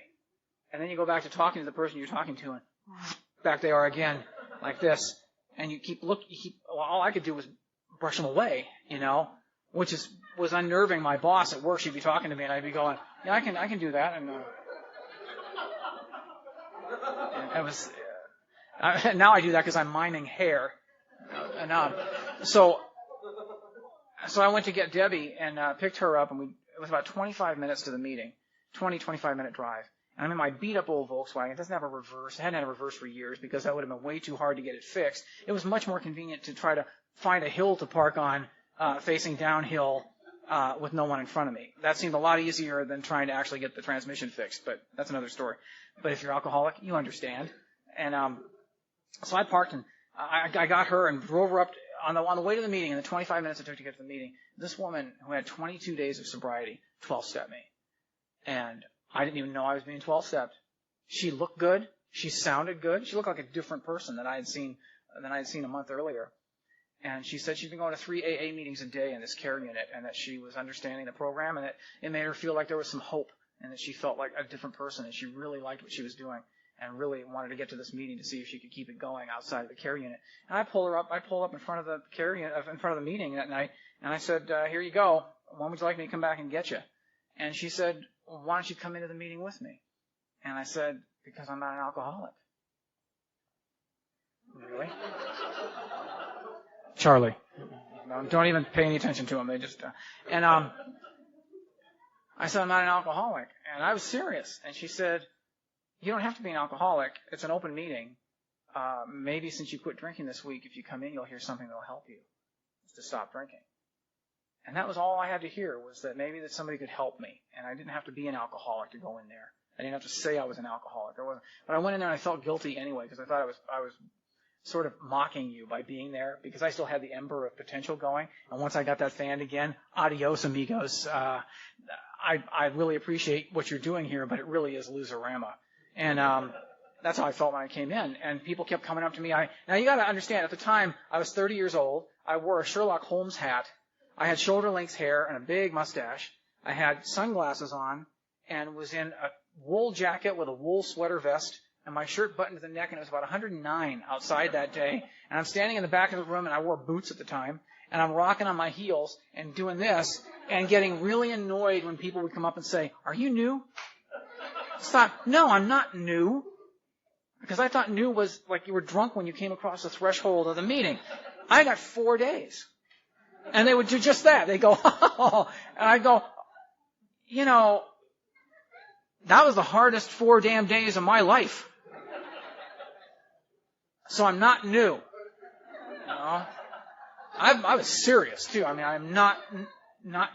and then you go back to talking to the person you're talking to, and back they are again, like this, and you keep looking. All I could do was brush them away, which was unnerving. My boss at work, she'd be talking to me, and I'd be going, yeah, I can do that, and it was. Now I do that because I'm mining hair, and so I went to get Debbie and picked her up, and it was about 25 minutes to the meeting, 25-minute drive. And I'm in my beat-up old Volkswagen. It doesn't have a reverse. It hadn't had a reverse for years because that would have been way too hard to get it fixed. It was much more convenient to try to find a hill to park on facing downhill with no one in front of me. That seemed a lot easier than trying to actually get the transmission fixed, but that's another story. But if you're alcoholic, you understand. And so I parked, and I got her and drove her up on the way to the meeting, in the 25 minutes it took to get to the meeting. This woman who had 22 days of sobriety 12-stepped me. And I didn't even know I was being 12-stepped. She looked good. She sounded good. She looked like a different person than I had seen a month earlier. And she said she'd been going to 3 AA meetings a day in this care unit, and that she was understanding the program, and that it made her feel like there was some hope, and that she felt like a different person, and she really liked what she was doing, and really wanted to get to this meeting to see if she could keep it going outside of the care unit. And I pulled up in front of the care unit, in front of the meeting that night, and I said, here you go. When would you like me to come back and get you? And she said, well, why don't you come into the meeting with me? And I said, because I'm not an alcoholic. Really? Charlie. No, don't even pay any attention to them. They just, I said, I'm not an alcoholic. And I was serious. And she said, you don't have to be an alcoholic. It's an open meeting. Maybe since you quit drinking this week, if you come in, you'll hear something that'll help you to stop drinking. And that was all I had to hear, was that maybe that somebody could help me. And I didn't have to be an alcoholic to go in there. I didn't have to say I was an alcoholic. But I went in there and I felt guilty anyway, because I thought I was sort of mocking you by being there, because I still had the ember of potential going. And once I got that fanned again, adios, amigos. I really appreciate what you're doing here, but it really is loserama. And that's how I felt when I came in. And people kept coming up to me. Now you got to understand, at the time I was 30 years old. I wore a Sherlock Holmes hat. I had shoulder-length hair and a big mustache. I had sunglasses on and was in a wool jacket with a wool sweater vest, and my shirt buttoned to the neck, and it was about 109 outside that day. And I'm standing in the back of the room, and I wore boots at the time, and I'm rocking on my heels and doing this and getting really annoyed when people would come up and say, are you new? I thought, no, I'm not new. Because I thought new was like you were drunk when you came across the threshold of the meeting. I got 4 days. And they would do just that. They go, oh, and I'd go, you know, that was the hardest 4 damn days of my life. So I'm not new. You know? I was serious too. I mean, I'm not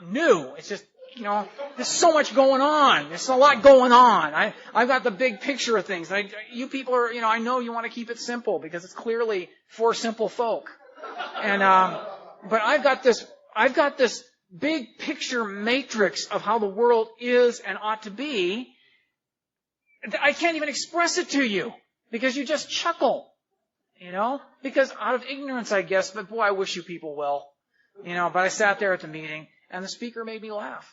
new. It's just, you know, there's so much going on. There's a lot going on. I've got the big picture of things. You people are, you know, I know you want to keep it simple because it's clearly for simple folk. And, but I've got this big picture matrix of how the world is and ought to be. I can't even express it to you because you just chuckle, you know, because out of ignorance, I guess, but boy, I wish you people well, you know, but I sat there at the meeting and the speaker made me laugh.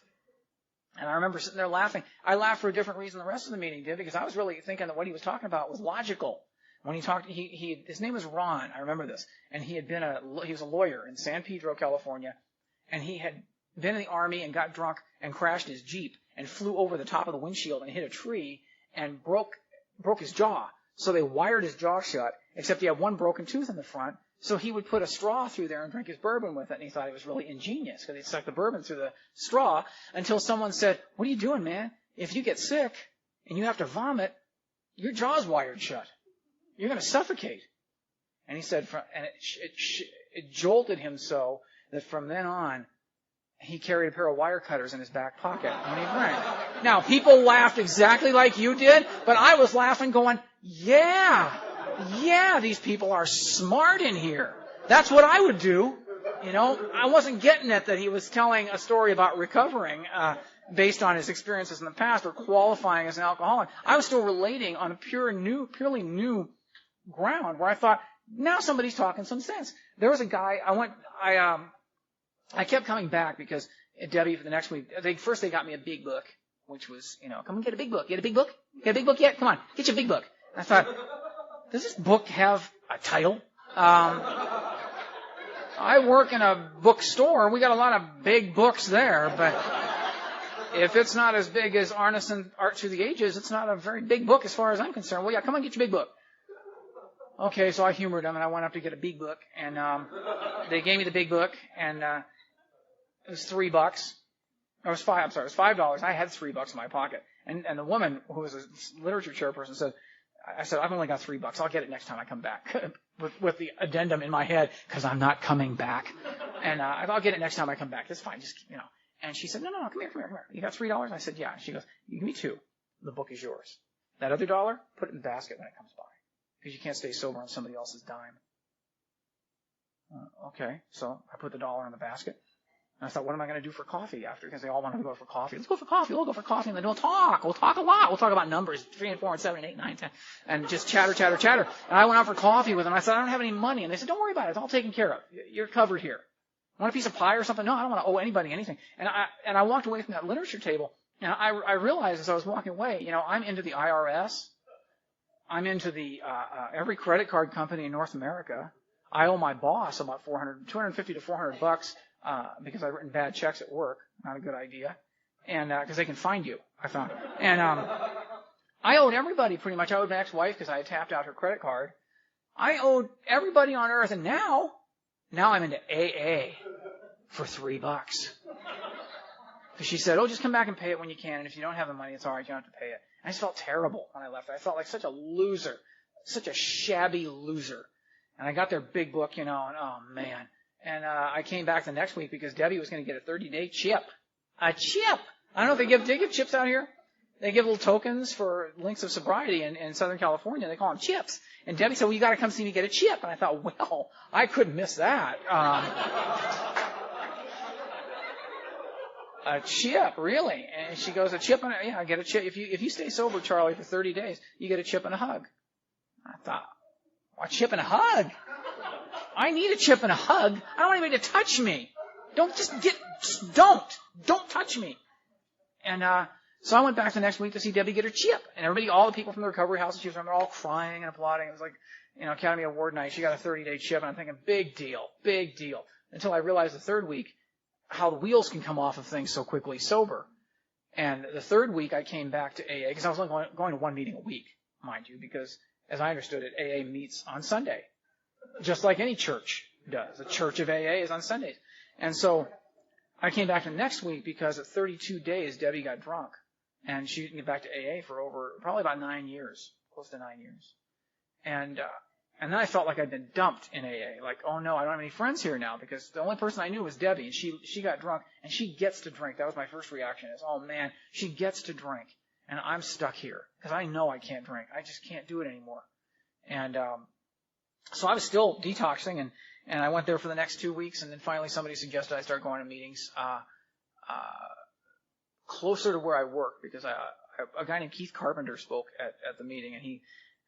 And I remember sitting there laughing. I laughed for a different reason the rest of the meeting did, because I was really thinking that what he was talking about was logical. When he talked, his name was Ron. I remember this. And he was a lawyer in San Pedro, California. And he had been in the army and got drunk and crashed his Jeep and flew over the top of the windshield and hit a tree and broke his jaw. So they wired his jaw shut, except he had one broken tooth in the front. So he would put a straw through there and drink his bourbon with it. And he thought it was really ingenious because he stuck the bourbon through the straw until someone said, what are you doing, man? If you get sick and you have to vomit, your jaw's wired shut. You're going to suffocate. And he said, and it jolted him so that from then on, he carried a pair of wire cutters in his back pocket when he drank. Now, people laughed exactly like you did, but I was laughing going, yeah, these people are smart in here. That's what I would do. You know, I wasn't getting it that he was telling a story about recovering based on his experiences in the past or qualifying as an alcoholic. I was still relating on a purely new ground where I thought, now somebody's talking some sense. There was a guy, I kept coming back because Debbie, for the next week, they got me a big book, which was, you know, come and get a big book. Get a big book? Get a big book yet? Come on, get your big book. I thought, does this book have a title? I work in a bookstore. We got a lot of big books there, but if it's not as big as Arneson Art Through the Ages, it's not a very big book as far as I'm concerned. Well, yeah, come on, get your big book. Okay, so I humored them, and I went up to get a big book, and they gave me the big book, and it was $3. It was $5. I had $3 in my pocket, and the woman who was a literature chairperson said, I've only got $3. I'll get it next time I come back, with the addendum in my head, because I'm not coming back, and I'll get it next time I come back. That's fine, just, you know. And she said, no, come here. You got $3? I said, yeah. She goes, you give me $2. The book is yours. That other $1, put it in the basket when it comes by. Because you can't stay sober on somebody else's dime. Okay. So I put the $1 in the basket. And I thought, what am I going to do for coffee after? Because they all wanted to go for coffee. Let's go for coffee. We'll go for coffee. And then we'll talk. We'll talk a lot. We'll talk about numbers, 3 and 4 and 7 and 8 and 9 and 10. And just chatter. And I went out for coffee with them. I said, I don't have any money. And they said, don't worry about it. It's all taken care of. You're covered here. Want a piece of pie or something? No, I don't want to owe anybody anything. And I walked away from that literature table. And I realized as I was walking away, I'm into the IRS. I'm into the every credit card company in North America. I owe my boss about $250 to $400 because I've written bad checks at work. Not a good idea. And because they can find you, I found. And I owed everybody pretty much. I owed my ex-wife because I had tapped out her credit card. I owed everybody on earth, and now I'm into AA for $3. Because she said, just come back and pay it when you can, and if you don't have the money, it's all right, you don't have to pay it. And I just felt terrible when I left. I felt like such a loser, such a shabby loser. And I got their big book, and oh man. And I came back the next week because Debbie was going to get a 30-day chip. A chip! I don't know if they give chips out here. They give little tokens for links of sobriety in Southern California. They call them chips. And Debbie said, well, you got to come see me get a chip. And I thought, well, I couldn't miss that. A chip, really? And she goes, a chip and I get a chip. If you stay sober, Charlie, for 30 days, you get a chip and a hug. I thought, a chip and a hug? I need a chip and a hug. I don't want anybody to touch me. Don't touch me. And so I went back the next week to see Debbie get her chip. And all the people from the recovery house she was from, they're all crying and applauding. It was like, Academy Award night. She got a 30-day chip. And I'm thinking, big deal. Until I realized the third week how the wheels can come off of things so quickly sober. And the third week I came back to AA because I was only going to one meeting a week, mind you, because as I understood it, AA meets on Sunday, just like any church does. The church of AA is on Sundays. And so I came back the next week because at 32 days, Debbie got drunk. And she didn't get back to AA for probably about 9 years, close to 9 years. And then I felt like I'd been dumped in AA. Like, oh no, I don't have any friends here now because the only person I knew was Debbie, and she got drunk, and she gets to drink. That was my first reaction is, oh man, she gets to drink, and I'm stuck here because I know I can't drink. I just can't do it anymore. And so I was still detoxing, and I went there for the next 2 weeks, and then finally somebody suggested I start going to meetings closer to where I work because a guy named Keith Carpenter spoke at the meeting, and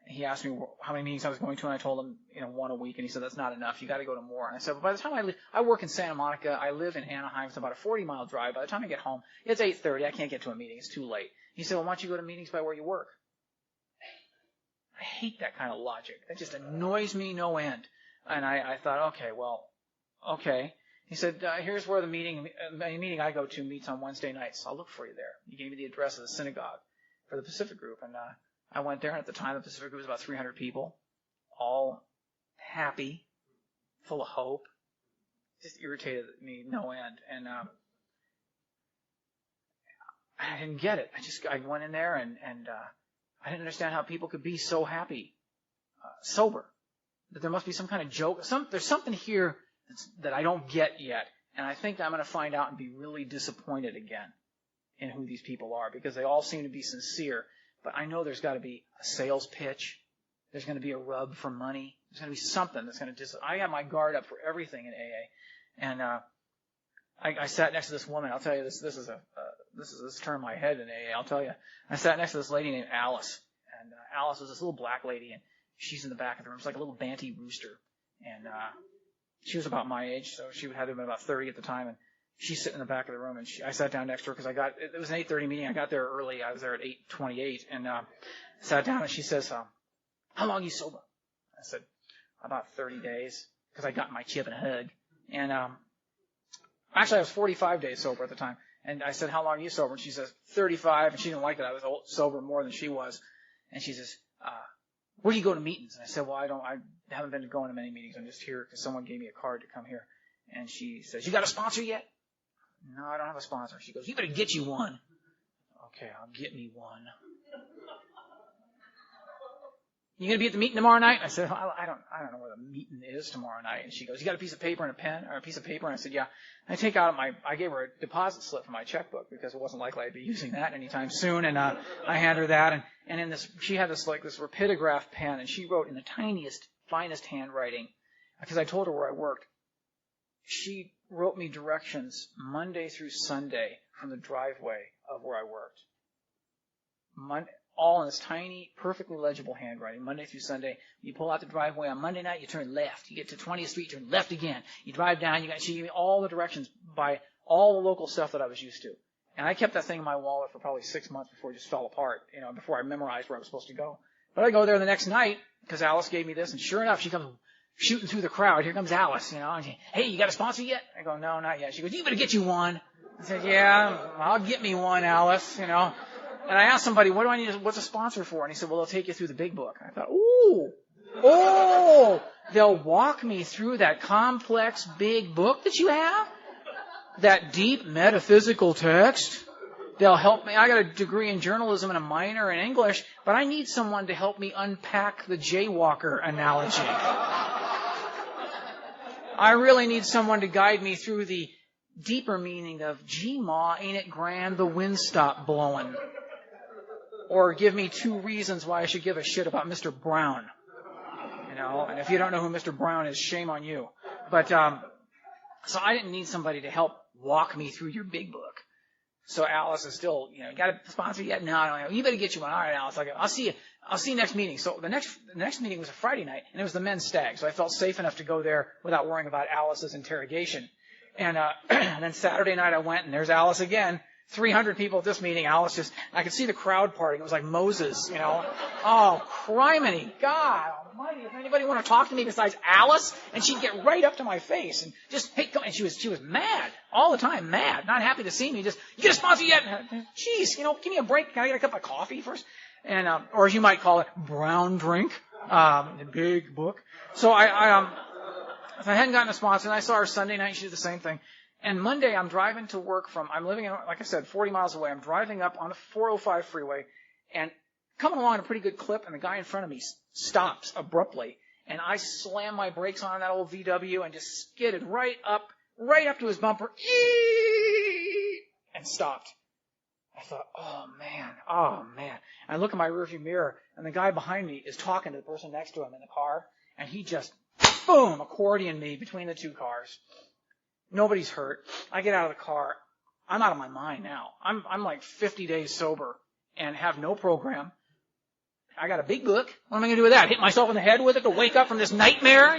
he asked me how many meetings I was going to, and I told him, 1 a week, and he said, that's not enough. You got to go to more. And I said, well, by the time I work in Santa Monica, I live in Anaheim. It's about a 40-mile drive. By the time I get home, it's 8:30. I can't get to a meeting. It's too late. He said, well, why don't you go to meetings by where you work? I hate that kind of logic. That just annoys me no end. And I thought, okay. He said, here's where the meeting I go to meets on Wednesday nights. I'll look for you there. He gave me the address of the synagogue for the Pacific Group, and I went there, and at the time, the Pacific Group was about 300 people, all happy, full of hope. Just irritated me no end. And I didn't get it. I went in there, and I didn't understand how people could be so happy, sober. That there must be some kind of joke. There's something here that I don't get yet, and I think I'm going to find out and be really disappointed again in who these people are, because they all seem to be sincere. But I know there's got to be a sales pitch. There's going to be a rub for money. There's going to be something that's going to I got my guard up for everything in AA. And I sat next to this woman. I'll tell you, this turned my head in AA. I'll tell you. I sat next to this lady named Alice. And Alice was this little black lady, and she's in the back of the room. It's like a little banty rooster. And she was about my age, so she had to have been about 30 at the time. And she's sitting in the back of the room, and I sat down next to her because it was an 8:30 meeting. I got there early. I was there at 8:28, and sat down, and she says, how long are you sober? I said, about 30 days, because I got my chip and a hug. And actually, I was 45 days sober at the time. And I said, how long are you sober? And she says, 35, and she didn't like that. I was sober more than she was. And she says, where do you go to meetings? And I said, well, I haven't been going to many meetings. I'm just here because someone gave me a card to come here. And she says, you got a sponsor yet? No, I don't have a sponsor. She goes, you better get you one. Okay, I'll get me one. You gonna be at the meeting tomorrow night? I said, I don't know where the meeting is tomorrow night. And she goes, you got a piece of paper and a pen, or a piece of paper? And I said, yeah. And I gave her a deposit slip for my checkbook because it wasn't likely I'd be using that anytime soon. And I handed her that, and in this, she had this rapidograph pen, and she wrote in the tiniest, finest handwriting. because I told her where I worked. She wrote me directions Monday through Sunday from the driveway of where I worked. All in this tiny, perfectly legible handwriting, Monday through Sunday. You pull out the driveway on Monday night, you turn left. You get to 20th Street, turn left again. You drive down, she gave me all the directions by all the local stuff that I was used to. And I kept that thing in my wallet for probably 6 months before it just fell apart, before I memorized where I was supposed to go. But I go there the next night, because Alice gave me this, and sure enough, she comes shooting through the crowd. Here comes Alice, and she, hey, you got a sponsor yet? I go, no, not yet. She goes, you better get you one. I said, yeah, I'll get me one, Alice, And I asked somebody, what do I need? What's a sponsor for? And he said, well, they'll take you through the big book. And I thought, they'll walk me through that complex big book that you have? That deep metaphysical text? They'll help me. I got a degree in journalism and a minor in English, but I need someone to help me unpack the jaywalker analogy. I really need someone to guide me through the deeper meaning of, gee, Ma, ain't it grand the wind stopped blowing? Or give me 2 reasons why I should give a shit about Mr. Brown. And if you don't know who Mr. Brown is, shame on you. But, so I didn't need somebody to help walk me through your big book. So Alice is still, got a sponsor yet? No, I don't know. You better get you one. All right, Alice. I'll see you next meeting. So the next meeting was a Friday night, and it was the men's stag. So I felt safe enough to go there without worrying about Alice's interrogation. And then Saturday night I went, and there's Alice again. 300 people at this meeting. Alice I could see the crowd parting. It was like Moses, Oh, criminy, God almighty. If anybody want to talk to me besides Alice? And she'd get right up to my face and just, hey, come. And she was mad all the time, mad, not happy to see me. Just, you get a sponsor yet? Jeez, give me a break. Can I get a cup of coffee first? And, or as you might call it, brown drink, a big book. So I hadn't gotten a sponsor, and I saw her Sunday night. She did the same thing. And Monday, I'm driving to work I'm living in, like I said, 40 miles away. I'm driving up on the 405 freeway and coming along at a pretty good clip, and the guy in front of me stops abruptly. And I slammed my brakes on that old VW and just skidded right up to his bumper, and stopped. I thought, oh man. I look in my rearview mirror, and the guy behind me is talking to the person next to him in the car, and he just, boom, accordion me between the 2 cars. Nobody's hurt. I get out of the car. I'm out of my mind now. I'm like 50 days sober and have no program. I got a big book. What am I going to do with that? Hit myself in the head with it to wake up from this nightmare,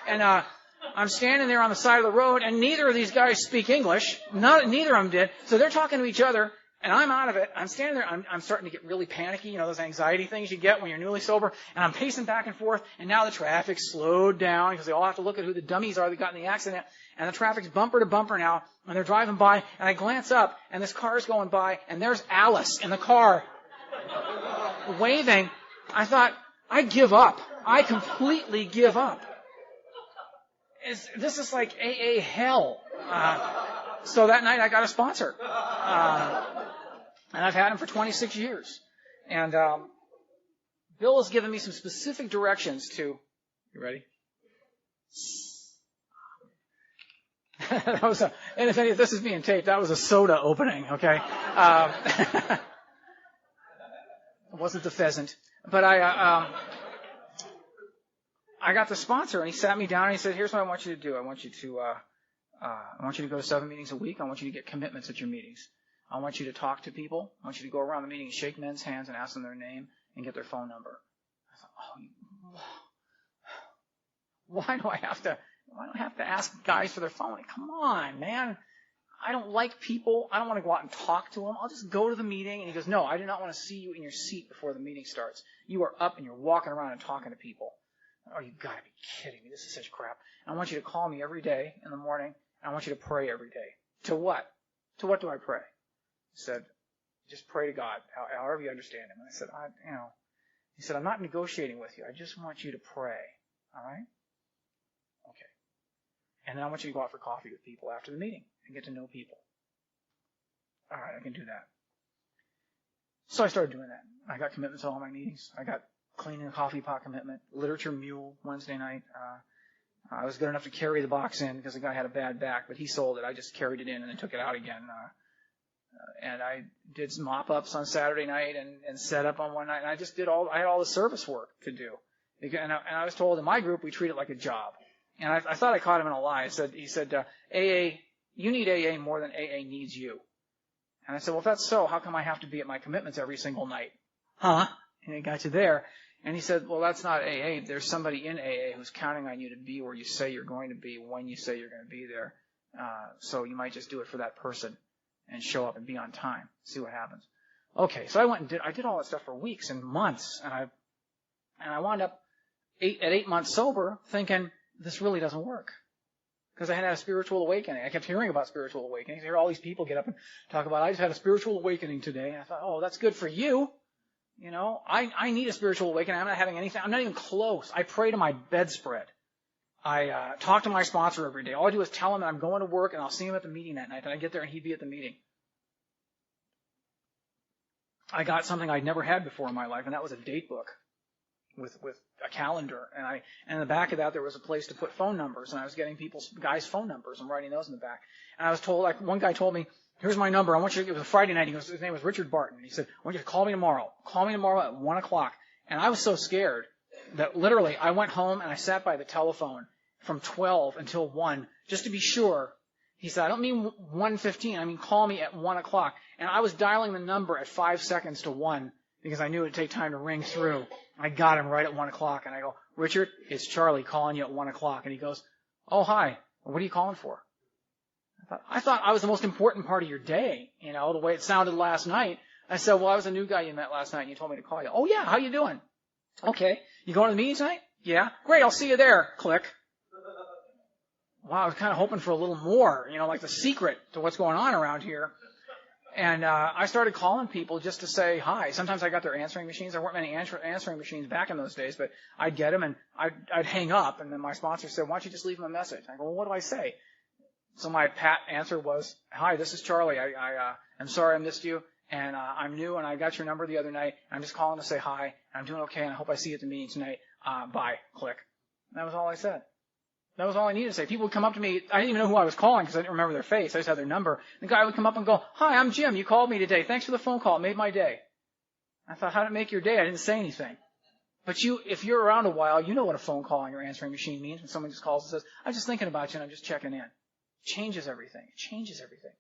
And I'm standing there on the side of the road, and neither of these guys speak English. Neither of them did. So they're talking to each other, and I'm out of it. I'm standing there. I'm starting to get really panicky, those anxiety things you get when you're newly sober. And I'm pacing back and forth, and now the traffic's slowed down because they all have to look at who the dummies are that got in the accident. And the traffic's bumper to bumper now, and they're driving by, and I glance up, and this car's going by, and there's Alice in the car, waving. I thought, I give up. I completely give up. This is like AA hell. So that night I got a sponsor. And I've had him for 26 years. And Bill has given me some specific directions to, you ready? And if any of this is being taped, that was a soda opening, okay? It wasn't the pheasant. But I got the sponsor, and he sat me down and he said, here's what I want you to do. I want you to go to 7 meetings a week. I want you to get commitments at your meetings. I want you to talk to people. I want you to go around the meeting and shake men's hands and ask them their name and get their phone number. I thought, why do I have to ask guys for their phone? Like, come on, man. I don't like people. I don't want to go out and talk to them. I'll just go to the meeting. And he goes, no, I do not want to see you in your seat before the meeting starts. You are up and you're walking around and talking to people. Oh, you got to be kidding me. This is such crap. And I want you to call me every day in the morning. And I want you to pray every day. To what? To what do I pray? He said, just pray to God, however you understand him. And I said, he said, I'm not negotiating with you. I just want you to pray. All right? Okay. And then I want you to go out for coffee with people after the meeting and get to know people. All right, I can do that. So I started doing that. I got commitments to all my meetings. I got cleaning a coffee pot commitment, literature mule Wednesday night. I was good enough to carry the box in because the guy had a bad back, but he sold it. I just carried it in and then took it out again. And I did some mop-ups on Saturday night and set up on one night. And I just I had all the service work to do. And I was told in my group we treat it like a job. And I thought I caught him in a lie. He said, AA, you need AA more than AA needs you. And I said, well, if that's so, how come I have to be at my commitments every single night? Huh? And he got you there. And he said, well, that's not AA. There's somebody in AA who's counting on you to be where you say you're going to be when you say you're going to be there. So you might just do it for that person and show up and be on time. See what happens. Okay, so I went and I did all that stuff for weeks and months, and I wound up at 8 months sober thinking, this really doesn't work. Because I had a spiritual awakening. I kept hearing about spiritual awakenings. I hear all these people get up and talk about, I just had a spiritual awakening today. And I thought, oh, that's good for you. You know, I need a spiritual awakening. I'm not having anything. I'm not even close. I pray to my bedspread. I talk to my sponsor every day. All I do is tell him that I'm going to work, and I'll see him at the meeting that night. And I get there, and he'd be at the meeting. I got something I'd never had before in my life, and that was a date book with a calendar. And in the back of that, there was a place to put phone numbers, and I was getting guys' phone numbers and writing those in the back. And I was told, like, one guy told me, here's my number. I want you to, it was a Friday night. He goes, his name was Richard Barton. He said, I want you to call me tomorrow. Call me tomorrow at 1 o'clock. And I was so scared that literally I went home and I sat by the telephone from 12 until 1 just to be sure. He said, I don't mean 1:15. I mean, call me at 1 o'clock. And I was dialing the number at 5 seconds to 1 because I knew it would take time to ring through. I got him right at 1 o'clock. And I go, Richard, it's Charlie calling you at 1 o'clock. And he goes, oh, hi. What are you calling for? I thought I was the most important part of your day, you know, the way it sounded last night. I said, well, I was a new guy you met last night, and you told me to call you. Oh, yeah, how you doing? Okay. You going to the meeting tonight? Yeah. Great, I'll see you there. Click. Wow, I was kind of hoping for a little more, you know, like the secret to what's going on around here. And I started calling people just to say hi. Sometimes I got their answering machines. There weren't many answering machines back in those days, but I'd get them, and I'd hang up, and then my sponsor said, why don't you just leave them a message? I go, well, what do I say? So my pat answer was, hi, this is Charlie. I'm sorry I missed you, and I'm new, and I got your number the other night. I'm just calling to say hi, and I'm doing okay, and I hope I see you at the meeting tonight. Bye. Click. And that was all I said. That was all I needed to say. People would come up to me. I didn't even know who I was calling because I didn't remember their face. I just had their number. The guy would come up and go, hi, I'm Jim. You called me today. Thanks for the phone call. It made my day. I thought, how did it make your day? I didn't say anything. But if you're around a while, you know what a phone call on your answering machine means when someone just calls and says, I'm just thinking about you, and I'm just checking in. It changes everything. It changes everything.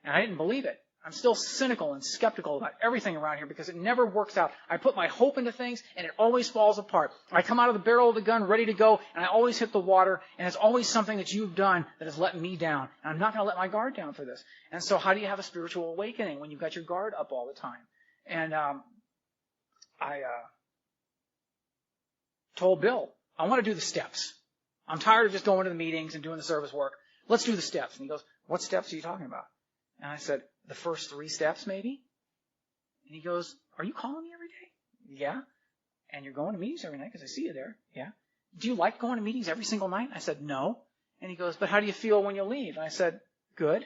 And I didn't believe it. I'm still cynical and skeptical about everything around here because it never works out. I put my hope into things, and it always falls apart. I come out of the barrel of the gun ready to go, and I always hit the water, and it's always something that you've done that has let me down. And I'm not going to let my guard down for this. And so how do you have a spiritual awakening when you've got your guard up all the time? And I told Bill, I want to do the steps. I'm tired of just going to the meetings and doing the service work. Let's do the steps. And he goes, what steps are you talking about? And I said, the first 3 steps, maybe? And he goes, are you calling me every day? Yeah. And you're going to meetings every night because I see you there. Yeah. Do you like going to meetings every single night? I said, no. And he goes, but how do you feel when you leave? And I said, good.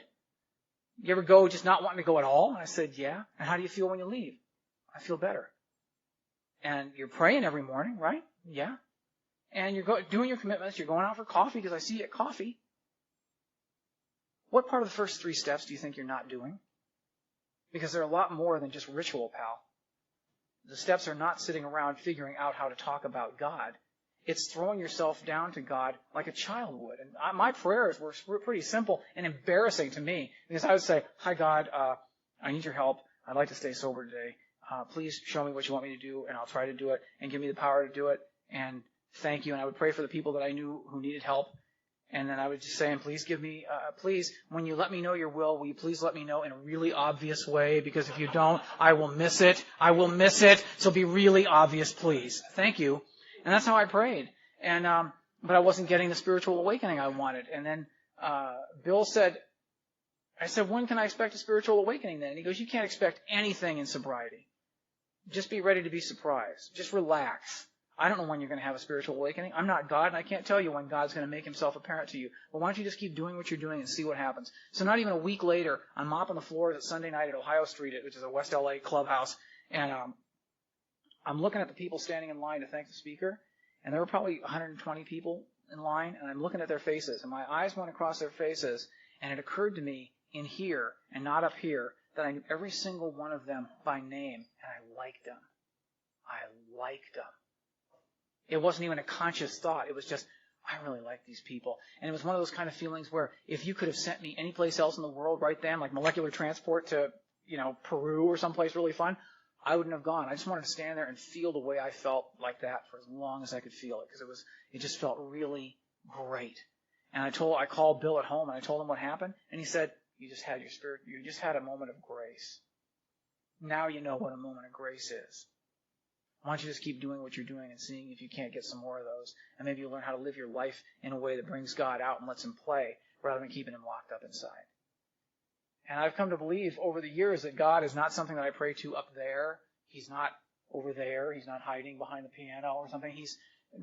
You ever go just not wanting to go at all? And I said, yeah. And how do you feel when you leave? I feel better. And you're praying every morning, right? Yeah. And you're doing your commitments. You're going out for coffee because I see you at coffee. What part of the first 3 steps do you think you're not doing? Because they're a lot more than just ritual, pal. The steps are not sitting around figuring out how to talk about God. It's throwing yourself down to God like a child would. And my prayers were pretty simple and embarrassing to me because I would say, hi, God, I need your help. I'd like to stay sober today. Please show me what you want me to do, and I'll try to do it, and give me the power to do it, and thank you. And I would pray for the people that I knew who needed help. And then I would just say, and please give me, please, when you let me know your will you please let me know in a really obvious way? Because if you don't, I will miss it. I will miss it. So be really obvious, please. Thank you. And that's how I prayed. And, but I wasn't getting the spiritual awakening I wanted. And then, Bill said, I said, when can I expect a spiritual awakening then? And he goes, you can't expect anything in sobriety. Just be ready to be surprised. Just relax. I don't know when you're going to have a spiritual awakening. I'm not God, and I can't tell you when God's going to make himself apparent to you. But why don't you just keep doing what you're doing and see what happens? So not even a week later, I'm mopping the floors at Sunday night at Ohio Street, which is a West LA clubhouse, and I'm looking at the people standing in line to thank the speaker, and there were probably 120 people in line, and I'm looking at their faces, and my eyes went across their faces, and it occurred to me in here and not up here that I knew every single one of them by name, and I liked them. I liked them. It wasn't even a conscious thought. It was just, I really like these people. And it was one of those kind of feelings where if you could have sent me any place else in the world right then, like molecular transport to, Peru or someplace really fun, I wouldn't have gone. I just wanted to stand there and feel the way I felt like that for as long as I could feel it, because it just felt really great. And I called Bill at home and I told him what happened, and he said, you just had a moment of grace. Now you know what a moment of grace is. Why don't you just keep doing what you're doing and seeing if you can't get some more of those, and maybe you'll learn how to live your life in a way that brings God out and lets him play rather than keeping him locked up inside. And I've come to believe over the years that God is not something that I pray to up there. He's not over there. He's not hiding behind the piano or something.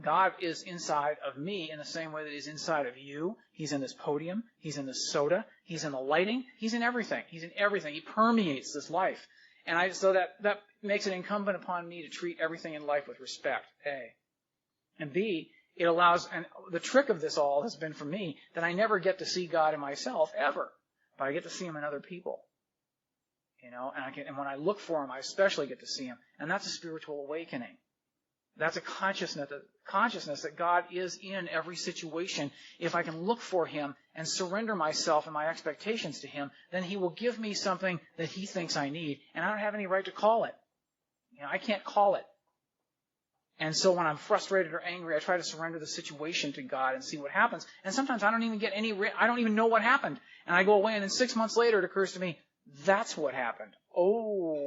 God is inside of me in the same way that he's inside of you. He's in this podium. He's in this soda. He's in the lighting. He's in everything. He's in everything. He permeates this life. And so that makes it incumbent upon me to treat everything in life with respect, A. And B, it allows, and the trick of this all has been for me, that I never get to see God in myself, ever. But I get to see him in other people. And when I look for him, I especially get to see him. And that's a spiritual awakening. That's a consciousness that God is in every situation. If I can look for him and surrender myself and my expectations to him, then he will give me something that he thinks I need, and I don't have any right to call it. I can't call it. And so when I'm frustrated or angry, I try to surrender the situation to God and see what happens. And sometimes I don't even know what happened. And I go away, and then 6 months later it occurs to me, that's what happened. Oh,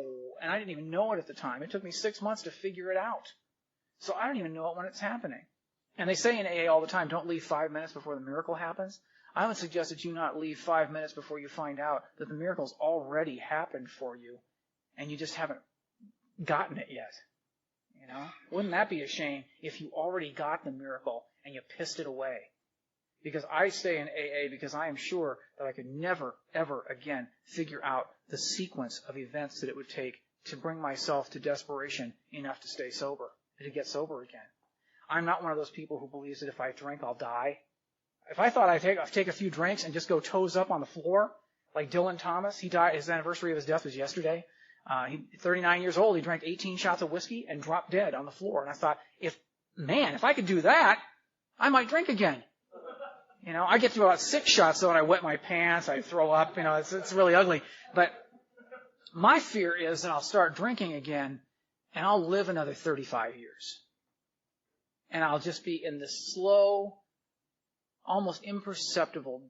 and I didn't even know it at the time. It took me 6 months to figure it out. So I don't even know it when it's happening. And they say in AA all the time, don't leave 5 minutes before the miracle happens. I would suggest that you not leave 5 minutes before you find out that the miracle's already happened for you, and you just haven't gotten it yet. Wouldn't that be a shame if you already got the miracle and you pissed it away? Because I stay in AA because I am sure that I could never, ever again figure out the sequence of events that it would take to bring myself to desperation enough to stay sober, to get sober again. I'm not one of those people who believes that if I drink, I'll die. If I thought I'd take a few drinks and just go toes up on the floor, like Dylan Thomas, he died, his anniversary of his death was yesterday. 39 years old, he drank 18 shots of whiskey and dropped dead on the floor. And I thought, if I could do that, I might drink again. I get through about 6 shots though, and I wet my pants, I throw up, it's really ugly. But my fear is that I'll start drinking again, and I'll live another 35 years. And I'll just be in this slow, almost imperceptible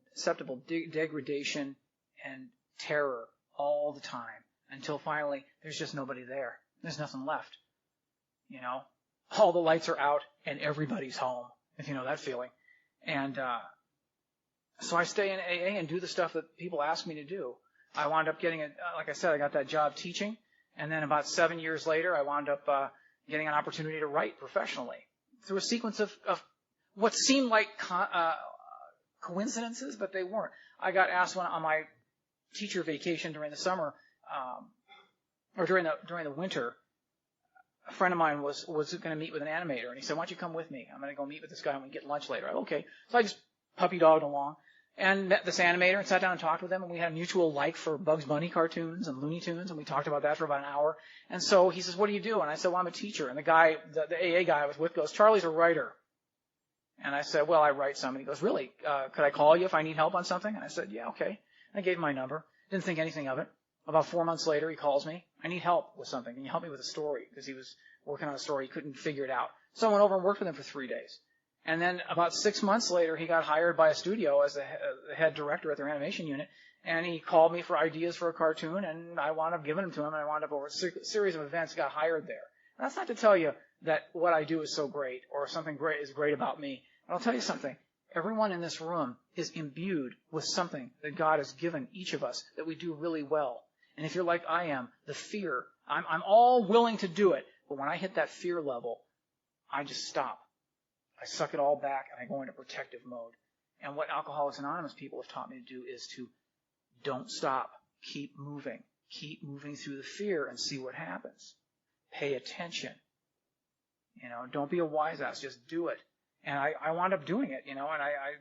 degradation and terror all the time until finally there's just nobody there. There's nothing left. All the lights are out and everybody's home, if you know that feeling. And so I stay in AA and do the stuff that people ask me to do. I wound up getting like I said, I got that job teaching. And then about 7 years later, I wound up getting an opportunity to write professionally through a sequence of what seemed like coincidences, but they weren't. I got asked on my teacher vacation during the summer, or during the winter. A friend of mine was going to meet with an animator, and he said, "Why don't you come with me? I'm going to go meet with this guy and we get lunch later." Okay, so I just puppy dogged along and met this animator and sat down and talked with him, and we had a mutual like for Bugs Bunny cartoons and Looney Tunes, and we talked about that for about an hour. And so he says, "What do you do?" And I said, "Well, I'm a teacher." And the guy, the AA guy I was with, goes, "Charlie's a writer." And I said, "Well, I write some." And he goes, "Really? Could I call you if I need help on something?" And I said, "Yeah, okay." And I gave him my number. Didn't think anything of it. About 4 months later, he calls me. "I need help with something. Can you help me with a story?" Because he was working on a story. He couldn't figure it out. So I went over and worked with him for 3 days. And then about 6 months later, he got hired by a studio as the head director at their animation unit. And he called me for ideas for a cartoon, and I wound up giving them to him, and I wound up over a series of events got hired there. And that's not to tell you that what I do is so great or something great is great about me. But I'll tell you something. Everyone in this room is imbued with something that God has given each of us that we do really well. And if you're like I am, the fear, I'm all willing to do it. But when I hit that fear level, I just stop. I suck it all back and I go into protective mode. And what Alcoholics Anonymous people have taught me to do is to don't stop. Keep moving. Keep moving through the fear and see what happens. Pay attention. Don't be a wise ass. Just do it. And I wound up doing it, and I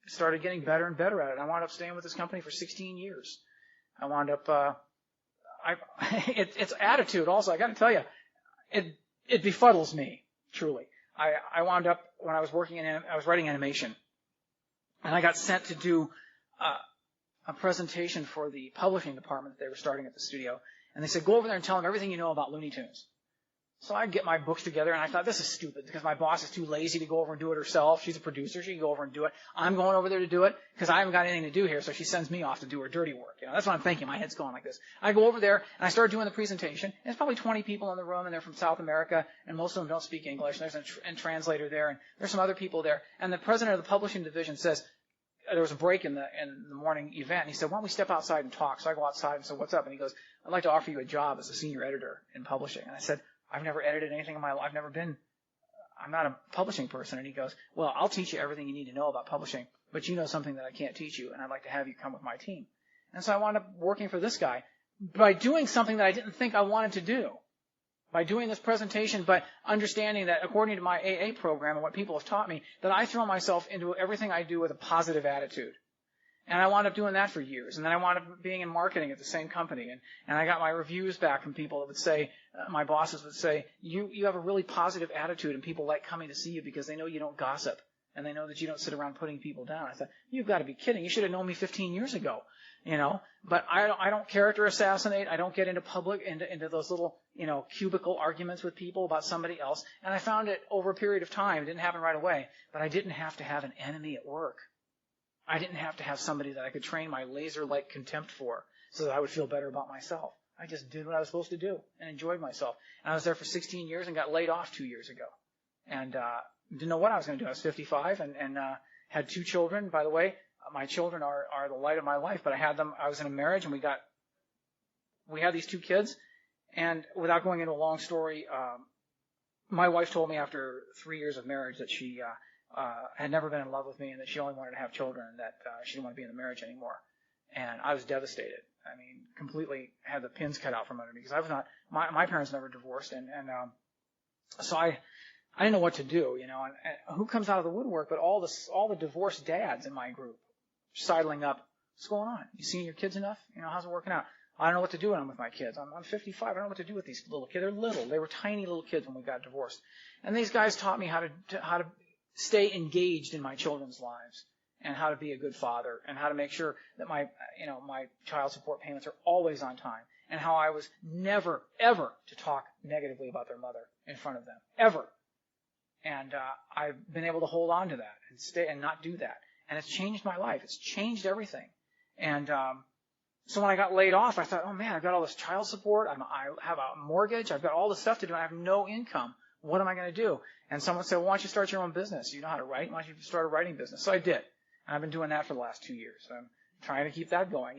started getting better and better at it. I wound up staying with this company for 16 years. I wound up, it's attitude also. I got to tell you, it befuddles me, truly. I wound up, when I was I was writing animation, and I got sent to do a presentation for the publishing department that they were starting at the studio. And they said, go over there and tell them everything you know about Looney Tunes. So I get my books together, and I thought, this is stupid, because my boss is too lazy to go over and do it herself. She's a producer. She can go over and do it. I'm going over there to do it, because I haven't got anything to do here, so she sends me off to do her dirty work. That's what I'm thinking. My head's going like this. I go over there, and I start doing the presentation. There's probably 20 people in the room, and they're from South America, and most of them don't speak English. There's a translator there, and there's some other people there. And the president of the publishing division says, there was a break in the morning event, and he said, why don't we step outside and talk? So I go outside and said, what's up? And he goes, I'd like to offer you a job as a senior editor in publishing. And I said, I've never edited anything in my life. I'm not a publishing person. And he goes, well, I'll teach you everything you need to know about publishing, but you know something that I can't teach you, and I'd like to have you come with my team. And so I wound up working for this guy by doing something that I didn't think I wanted to do. By doing this presentation, but understanding that according to my AA program and what people have taught me, that I throw myself into everything I do with a positive attitude. And I wound up doing that for years. And then I wound up being in marketing at the same company. And I got my reviews back from people that would say, my bosses would say, you have a really positive attitude, and people like coming to see you because they know you don't gossip. And they know that you don't sit around putting people down. I thought, you've got to be kidding. You should have known me 15 years ago. But I don't character assassinate. I don't get into those little, cubicle arguments with people about somebody else. And I found it over a period of time. It didn't happen right away, but I didn't have to have an enemy at work. I didn't have to have somebody that I could train my laser-like contempt for so that I would feel better about myself. I just did what I was supposed to do and enjoyed myself. And I was there for 16 years and got laid off 2 years ago. And, didn't know what I was going to do. I was 55 and had 2 children. By the way, my children are the light of my life, but I was in a marriage, and we had these 2 kids. And without going into a long story, my wife told me after 3 years of marriage that she had never been in love with me, and that she only wanted to have children, and that she didn't want to be in the marriage anymore. And I was devastated. I mean, completely had the pins cut out from under me, because I was not. My parents never divorced, and so I didn't know what to do, and who comes out of the woodwork but all the divorced dads in my group sidling up. What's going on? You seeing your kids enough? How's it working out? I don't know what to do when I'm with my kids. I'm 55. I don't know what to do with these little kids. They're little. They were tiny little kids when we got divorced. And these guys taught me how to stay engaged in my children's lives, and how to be a good father, and how to make sure that my child support payments are always on time, and how I was never, ever to talk negatively about their mother in front of them. Ever. And I've been able to hold on to that and stay and not do that. And it's changed my life. It's changed everything. And so when I got laid off, I thought, oh man, I've got all this child support. I have a mortgage. I've got all this stuff to do. I have no income. What am I going to do? And someone said, well, why don't you start your own business? You know how to write. Why don't you start a writing business? So I did. And I've been doing that for the last 2 years. So I'm trying to keep that going,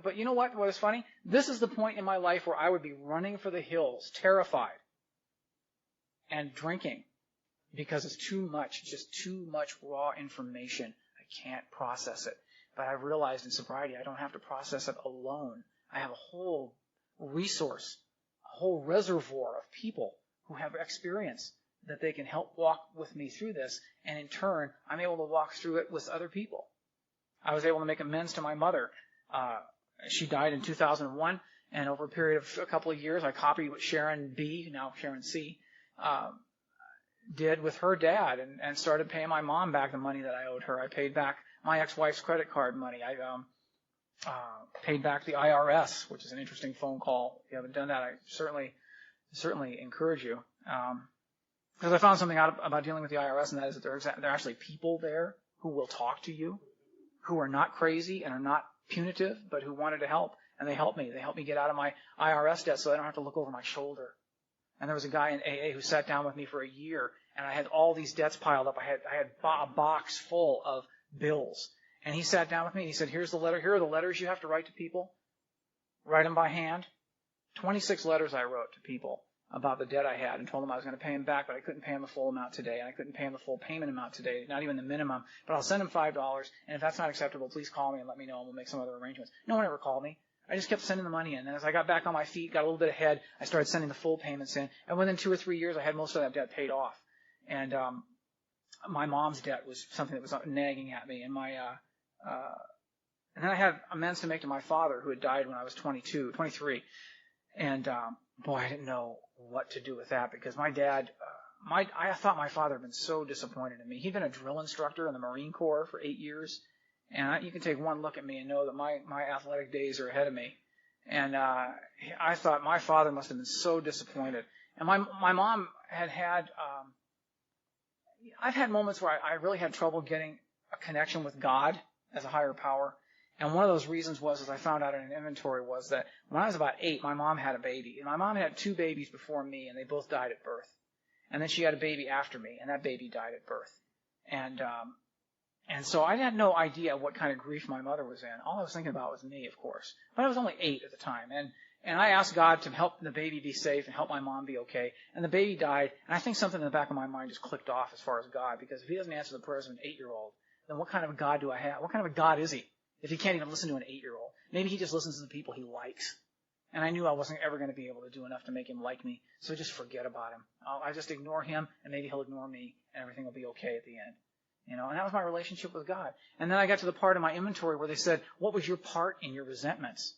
But you know what? What is funny? This is the point in my life where I would be running for the hills, terrified, and drinking. Because it's just too much raw information. I can't process it. But I realized in sobriety I don't have to process it alone. I have a whole resource, a whole reservoir of people who have experience that they can help walk with me through this. And in turn, I'm able to walk through it with other people. I was able to make amends to my mother. She died in 2001. And over a period of a couple of years, I copied what Sharon B., now Sharon C., did with her dad, and started paying my mom back the money that I owed her. I paid back my ex-wife's credit card money. I paid back the IRS, which is an interesting phone call. If you haven't done that, I certainly encourage you. Because I found something out about dealing with the IRS, and that is that there are actually people there who will talk to you, who are not crazy and are not punitive, but who wanted to help. And they helped me. They helped me get out of my IRS debt so I don't have to look over my shoulder. And there was a guy in AA who sat down with me for a year, and I had all these debts piled up. I had a box full of bills. And he sat down with me and he said, here's the letter. Here are the letters you have to write to people. Write them by hand. 26 letters I wrote to people about the debt I had and told them I was going to pay them back, but I couldn't pay them the full amount today. And I couldn't pay them the full payment amount today, not even the minimum. But I'll send them $5, and if that's not acceptable, please call me and let me know, and we'll make some other arrangements. No one ever called me. I just kept sending the money in. And as I got back on my feet, got a little bit ahead, I started sending the full payments in. And within 2 or 3 years, I had most of that debt paid off. And my mom's debt was something that was nagging at me. And and then I had amends to make to my father, who had died when I was 23. And boy, I didn't know what to do with that, because my dad I thought my father had been so disappointed in me. He'd been a drill instructor in the Marine Corps for 8 years. And you can take one look at me and know that my athletic days are ahead of me. And I thought my father must have been so disappointed. And my mom had I've had moments where I really had trouble getting a connection with God as a higher power. And one of those reasons was, as I found out in an inventory, was that when I was about 8, my mom had a baby. And my mom had 2 babies before me, and they both died at birth. And then she had a baby after me, and that baby died at birth. And so I had no idea what kind of grief my mother was in. All I was thinking about was me, of course. But I was only 8 at the time. And I asked God to help the baby be safe and help my mom be okay. And the baby died. And I think something in the back of my mind just clicked off as far as God. Because if he doesn't answer the prayers of an 8-year-old, then what kind of a God do I have? What kind of a God is he if he can't even listen to an 8-year-old? Maybe he just listens to the people he likes. And I knew I wasn't ever going to be able to do enough to make him like me. So just forget about him. I just ignore him, and maybe he'll ignore me, and everything will be okay at the end. And that was my relationship with God. And then I got to the part of my inventory where they said, what was your part in your resentments?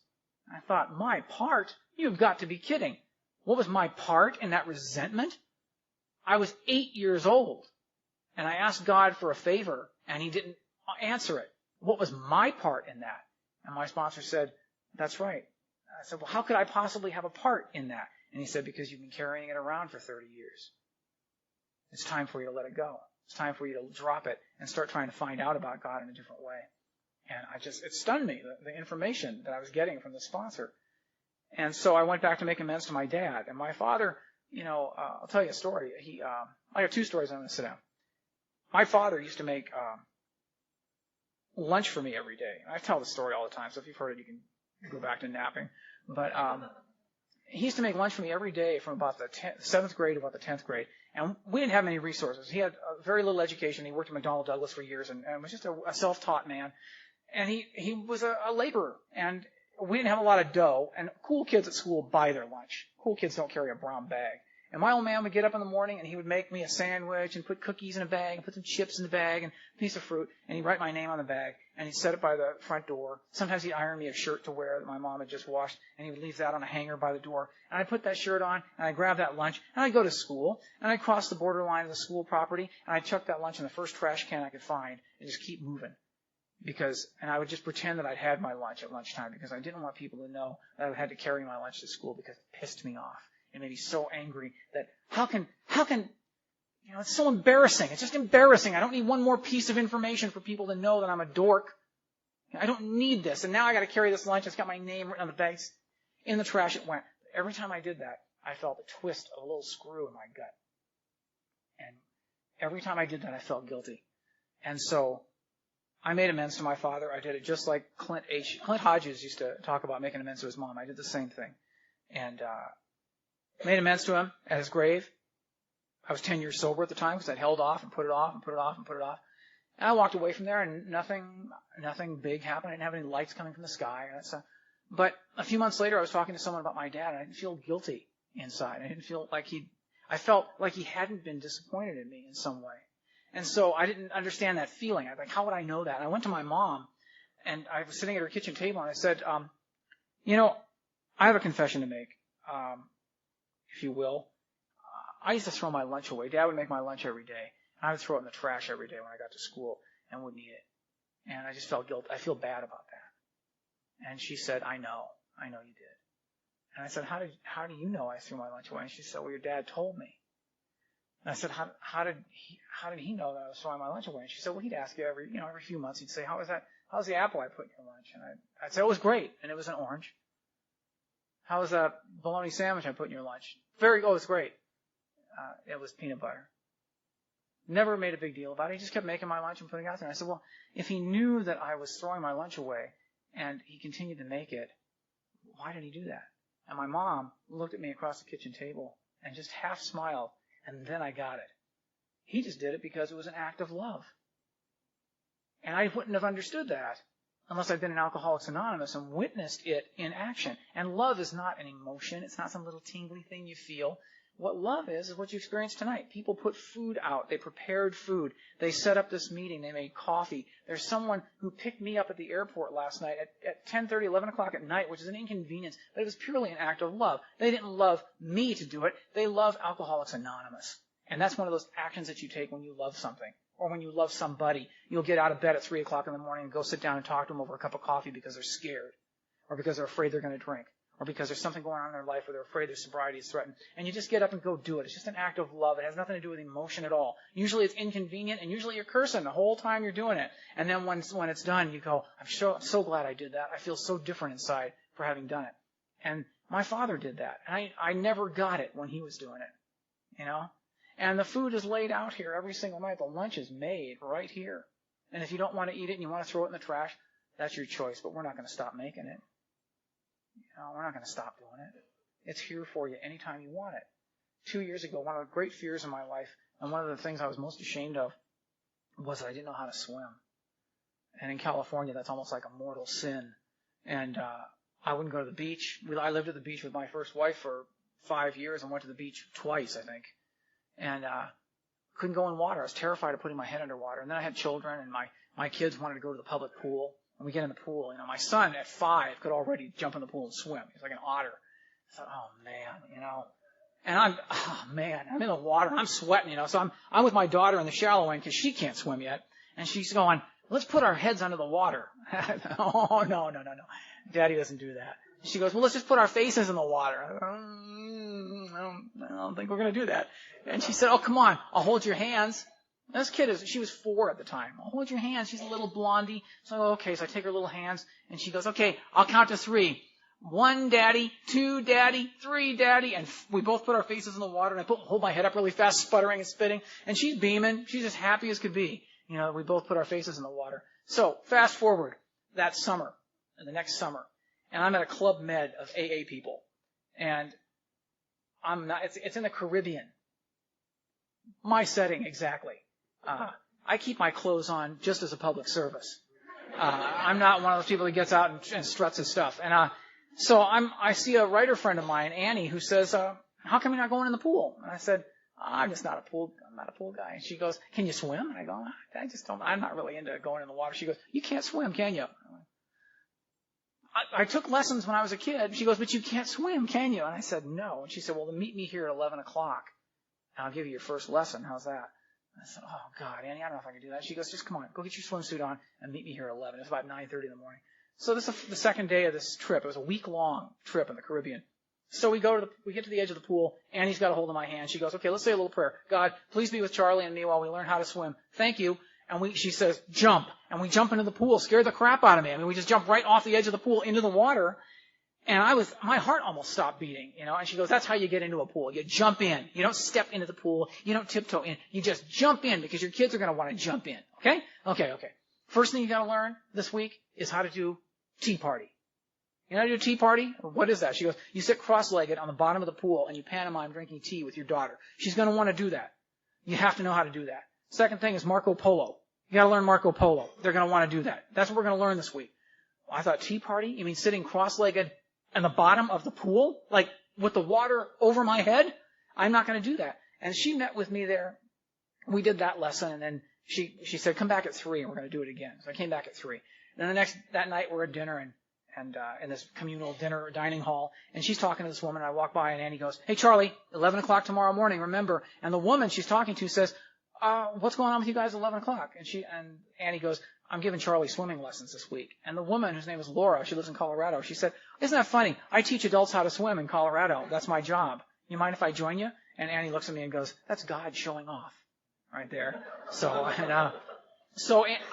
And I thought, my part? You've got to be kidding. What was my part in that resentment? I was 8 years old. And I asked God for a favor, and he didn't answer it. What was my part in that? And my sponsor said, that's right. I said, well, how could I possibly have a part in that? And he said, because you've been carrying it around for 30 years. It's time for you to let it go. It's time for you to drop it and start trying to find out about God in a different way. And it stunned me, the information that I was getting from the sponsor. And so I went back to make amends to my dad. And my father, I'll tell you a story. I have 2 stories. I'm going to sit down. My father used to make lunch for me every day. I tell the story all the time, so if you've heard it, you can go back to napping. But he used to make lunch for me every day from about the 7th grade to about the 10th grade. And we didn't have many resources. He had very little education. He worked at McDonnell Douglas for years and was just a self-taught man. And he was a laborer. And we didn't have a lot of dough. And cool kids at school buy their lunch. Cool kids don't carry a brown bag. And my old man would get up in the morning and he would make me a sandwich and put cookies in a bag and put some chips in the bag and a piece of fruit. And he'd write my name on the bag and he'd set it by the front door. Sometimes he'd iron me a shirt to wear that my mom had just washed and he would leave that on a hanger by the door. And I'd put that shirt on and I'd grab that lunch and I'd go to school and I'd cross the borderline of the school property and I'd chuck that lunch in the first trash can I could find and just keep moving. And I would just pretend that I'd had my lunch at lunchtime because I didn't want people to know that I had to carry my lunch to school because it pissed me off. It made me so angry that how can, it's so embarrassing. It's just embarrassing. I don't need one more piece of information for people to know that I'm a dork. I don't need this. And now I got to carry this lunch. It's got my name written on the bag. In the trash it went. Every time I did that, I felt a twist of a little screw in my gut. And every time I did that, I felt guilty. And so I made amends to my father. I did it just like Clint Hodges used to talk about making amends to his mom. I did the same thing. And, made amends to him at his grave. I was 10 years sober at the time because I'd held off and put it off and put it off and put it off. And I walked away from there and nothing big happened. I didn't have any lights coming from the sky or that stuff. But a few months later, I was talking to someone about my dad and I didn't feel guilty inside. I felt like he hadn't been disappointed in me in some way. And so I didn't understand that feeling. I was like, how would I know that? And I went to my mom and I was sitting at her kitchen table and I said, I have a confession to make. If you will. I used to throw my lunch away. Dad would make my lunch every day. And I would throw it in the trash every day when I got to school and wouldn't eat it. And I just felt guilt. I feel bad about that. And she said, I know you did. And I said, how do you know I threw my lunch away? And she said, well, your dad told me. And I said, how did he know that I was throwing my lunch away? And she said, well, he'd ask you every few months. He'd say, how's the apple I put in your lunch? And I'd say, it was great. And it was an orange. How was that bologna sandwich I put in your lunch? It's great. It was peanut butter. Never made a big deal about it. He just kept making my lunch and putting it out there. And I said, well, if he knew that I was throwing my lunch away and he continued to make it, why did he do that? And my mom looked at me across the kitchen table and just half smiled, and then I got it. He just did it because it was an act of love. And I wouldn't have understood that unless I'd been in Alcoholics Anonymous and witnessed it in action. And love is not an emotion. It's not some little tingly thing you feel. What love is what you experienced tonight. People put food out. They prepared food. They set up this meeting. They made coffee. There's someone who picked me up at the airport last night at 10:30, 11 o'clock at night, which is an inconvenience, but it was purely an act of love. They didn't love me to do it. They love Alcoholics Anonymous. And that's one of those actions that you take when you love something or when you love somebody. You'll get out of bed at 3 o'clock in the morning and go sit down and talk to them over a cup of coffee because they're scared or because they're afraid they're going to drink or because there's something going on in their life where they're afraid their sobriety is threatened. And you just get up and go do it. It's just an act of love. It has nothing to do with emotion at all. Usually it's inconvenient, and usually you're cursing the whole time you're doing it. And then when it's done, you go, I'm so glad I did that. I feel so different inside for having done it. And my father did that. And I never got it when he was doing it, you know. And the food is laid out here every single night. The lunch is made right here. And if you don't want to eat it and you want to throw it in the trash, that's your choice. But we're not going to stop making it. You know, we're not going to stop doing it. It's here for you anytime you want it. 2 years ago, one of the great fears in my life, and one of the things I was most ashamed of, was that I didn't know how to swim. And in California, that's almost like a mortal sin. And I wouldn't go to the beach. I lived at the beach with my first wife for 5 years and went to the beach twice, I think. And couldn't go in water. I was terrified of putting my head underwater. And then I had children, and my kids wanted to go to the public pool. And we get in the pool. You know, my son at 5 could already jump in the pool and swim. He's like an otter. I thought, oh man, you know. And I'm in the water. I'm sweating, you know. So I'm with my daughter in the shallow end because she can't swim yet. And she's going, let's put our heads under the water. Oh, no. Daddy doesn't do that. She goes, well, let's just put our faces in the water. I don't think we're going to do that. And she said, oh, come on, I'll hold your hands. And this kid she was 4 at the time. I'll hold your hands. She's a little blondie. So I go, okay. So I take her little hands, and she goes, okay, I'll count to 3. 1, Daddy, 2, Daddy, 3, Daddy. And we both put our faces in the water, and I hold my head up really fast, sputtering and spitting. And she's beaming. She's as happy as could be. You know, we both put our faces in the water. So fast forward that summer, the next summer, and I'm at a Club Med of AA people. And it's in the Caribbean. My setting, exactly. I keep my clothes on just as a public service. I'm not one of those people that gets out and struts his stuff. And so I see a writer friend of mine, Annie, who says, how come you're not going in the pool? And I said, I'm not a pool guy. And she goes, can you swim? And I go, I'm not really into going in the water. She goes, you can't swim, can you? I took lessons when I was a kid. She goes, but you can't swim, can you? And I said, no. And she said, well, then meet me here at 11 o'clock. And I'll give you your first lesson. How's that? I said, oh, God, Annie, I don't know if I can do that. She goes, just come on, go get your swimsuit on and meet me here at 11. It's about 9:30 in the morning. So this is the second day of this trip. It was a week-long trip in the Caribbean. So we get to the edge of the pool. Annie's got a hold of my hand. She goes, okay, let's say a little prayer. God, please be with Charlie and me while we learn how to swim. Thank you. And she says, jump. And we jump into the pool. Scared the crap out of me. I mean, we just jumped right off the edge of the pool into the water. And my heart almost stopped beating, you know. And she goes, that's how you get into a pool. You jump in. You don't step into the pool. You don't tiptoe in. You just jump in because your kids are going to want to jump in. Okay? Okay. First thing you got to learn this week is how to do tea party. You know how to do a tea party? What is that? She goes, you sit cross-legged on the bottom of the pool and you pantomime drinking tea with your daughter. She's going to want to do that. You have to know how to do that. Second thing is Marco Polo. You got to learn Marco Polo. They're going to want to do that. That's what we're going to learn this week. Well, I thought tea party? You mean sitting cross-legged on the bottom of the pool? Like with the water over my head? I'm not going to do that. And she met with me there. We did that lesson, and then she said, come back at 3 and we're going to do it again. So I came back at 3. And then that night we're at dinner and in this communal dining hall, and she's talking to this woman, and I walk by, and Annie goes, hey, Charlie, 11 o'clock tomorrow morning, remember. And the woman she's talking to says, what's going on with you guys at 11 o'clock? And Annie goes, I'm giving Charlie swimming lessons this week. And the woman, whose name is Laura, she lives in Colorado, she said, isn't that funny? I teach adults how to swim in Colorado. That's my job. You mind if I join you? And Annie looks at me and goes, that's God showing off right there. So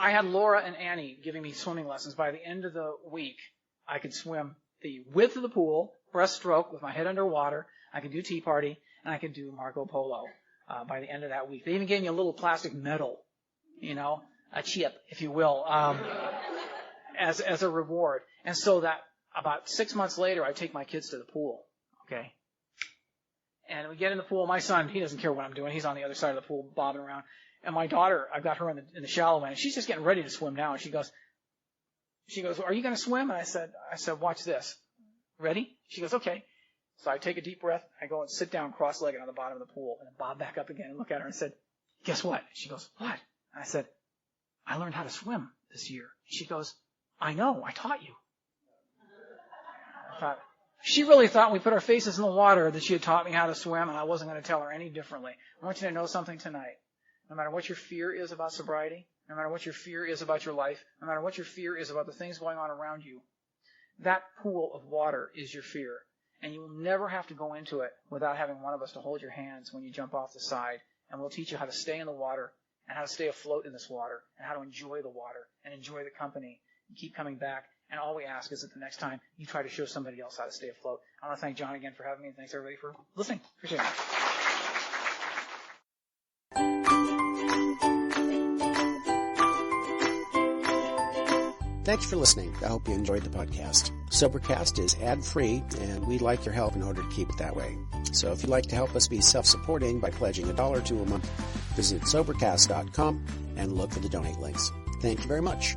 I had Laura and Annie giving me swimming lessons. By the end of the week, I could swim the width of the pool, breaststroke with my head underwater. I could do tea party, and I could do Marco Polo by the end of that week. They even gave me a little plastic medal, you know, a chip, if you will, as a reward. And so that about 6 months later, I take my kids to the pool, okay? And we get in the pool. My son, he doesn't care what I'm doing. He's on the other side of the pool bobbing around. And my daughter, I've got her in the shallow end, and she's just getting ready to swim now. And she goes, are you going to swim? And I said, watch this. Ready? She goes, okay. So I take a deep breath. I go and sit down cross-legged on the bottom of the pool and bob back up again and look at her and said, guess what? She goes, what? And I said, I learned how to swim this year. She goes, I know. I taught you. I thought, She really thought we put our faces in the water that she had taught me how to swim, and I wasn't going to tell her any differently. I want you to know something tonight. No matter what your fear is about sobriety, no matter what your fear is about your life, no matter what your fear is about the things going on around you, that pool of water is your fear. And you will never have to go into it without having one of us to hold your hands when you jump off the side. And we'll teach you how to stay in the water and how to stay afloat in this water and how to enjoy the water and enjoy the company and keep coming back. And all we ask is that the next time you try to show somebody else how to stay afloat. I want to thank John again for having me, and thanks everybody for listening. Appreciate it. Thanks for listening. I hope you enjoyed the podcast. Sobercast is ad-free, and we'd like your help in order to keep it that way. So if you'd like to help us be self-supporting by pledging $1 or $2 a month, visit Sobercast.com and look for the donate links. Thank you very much.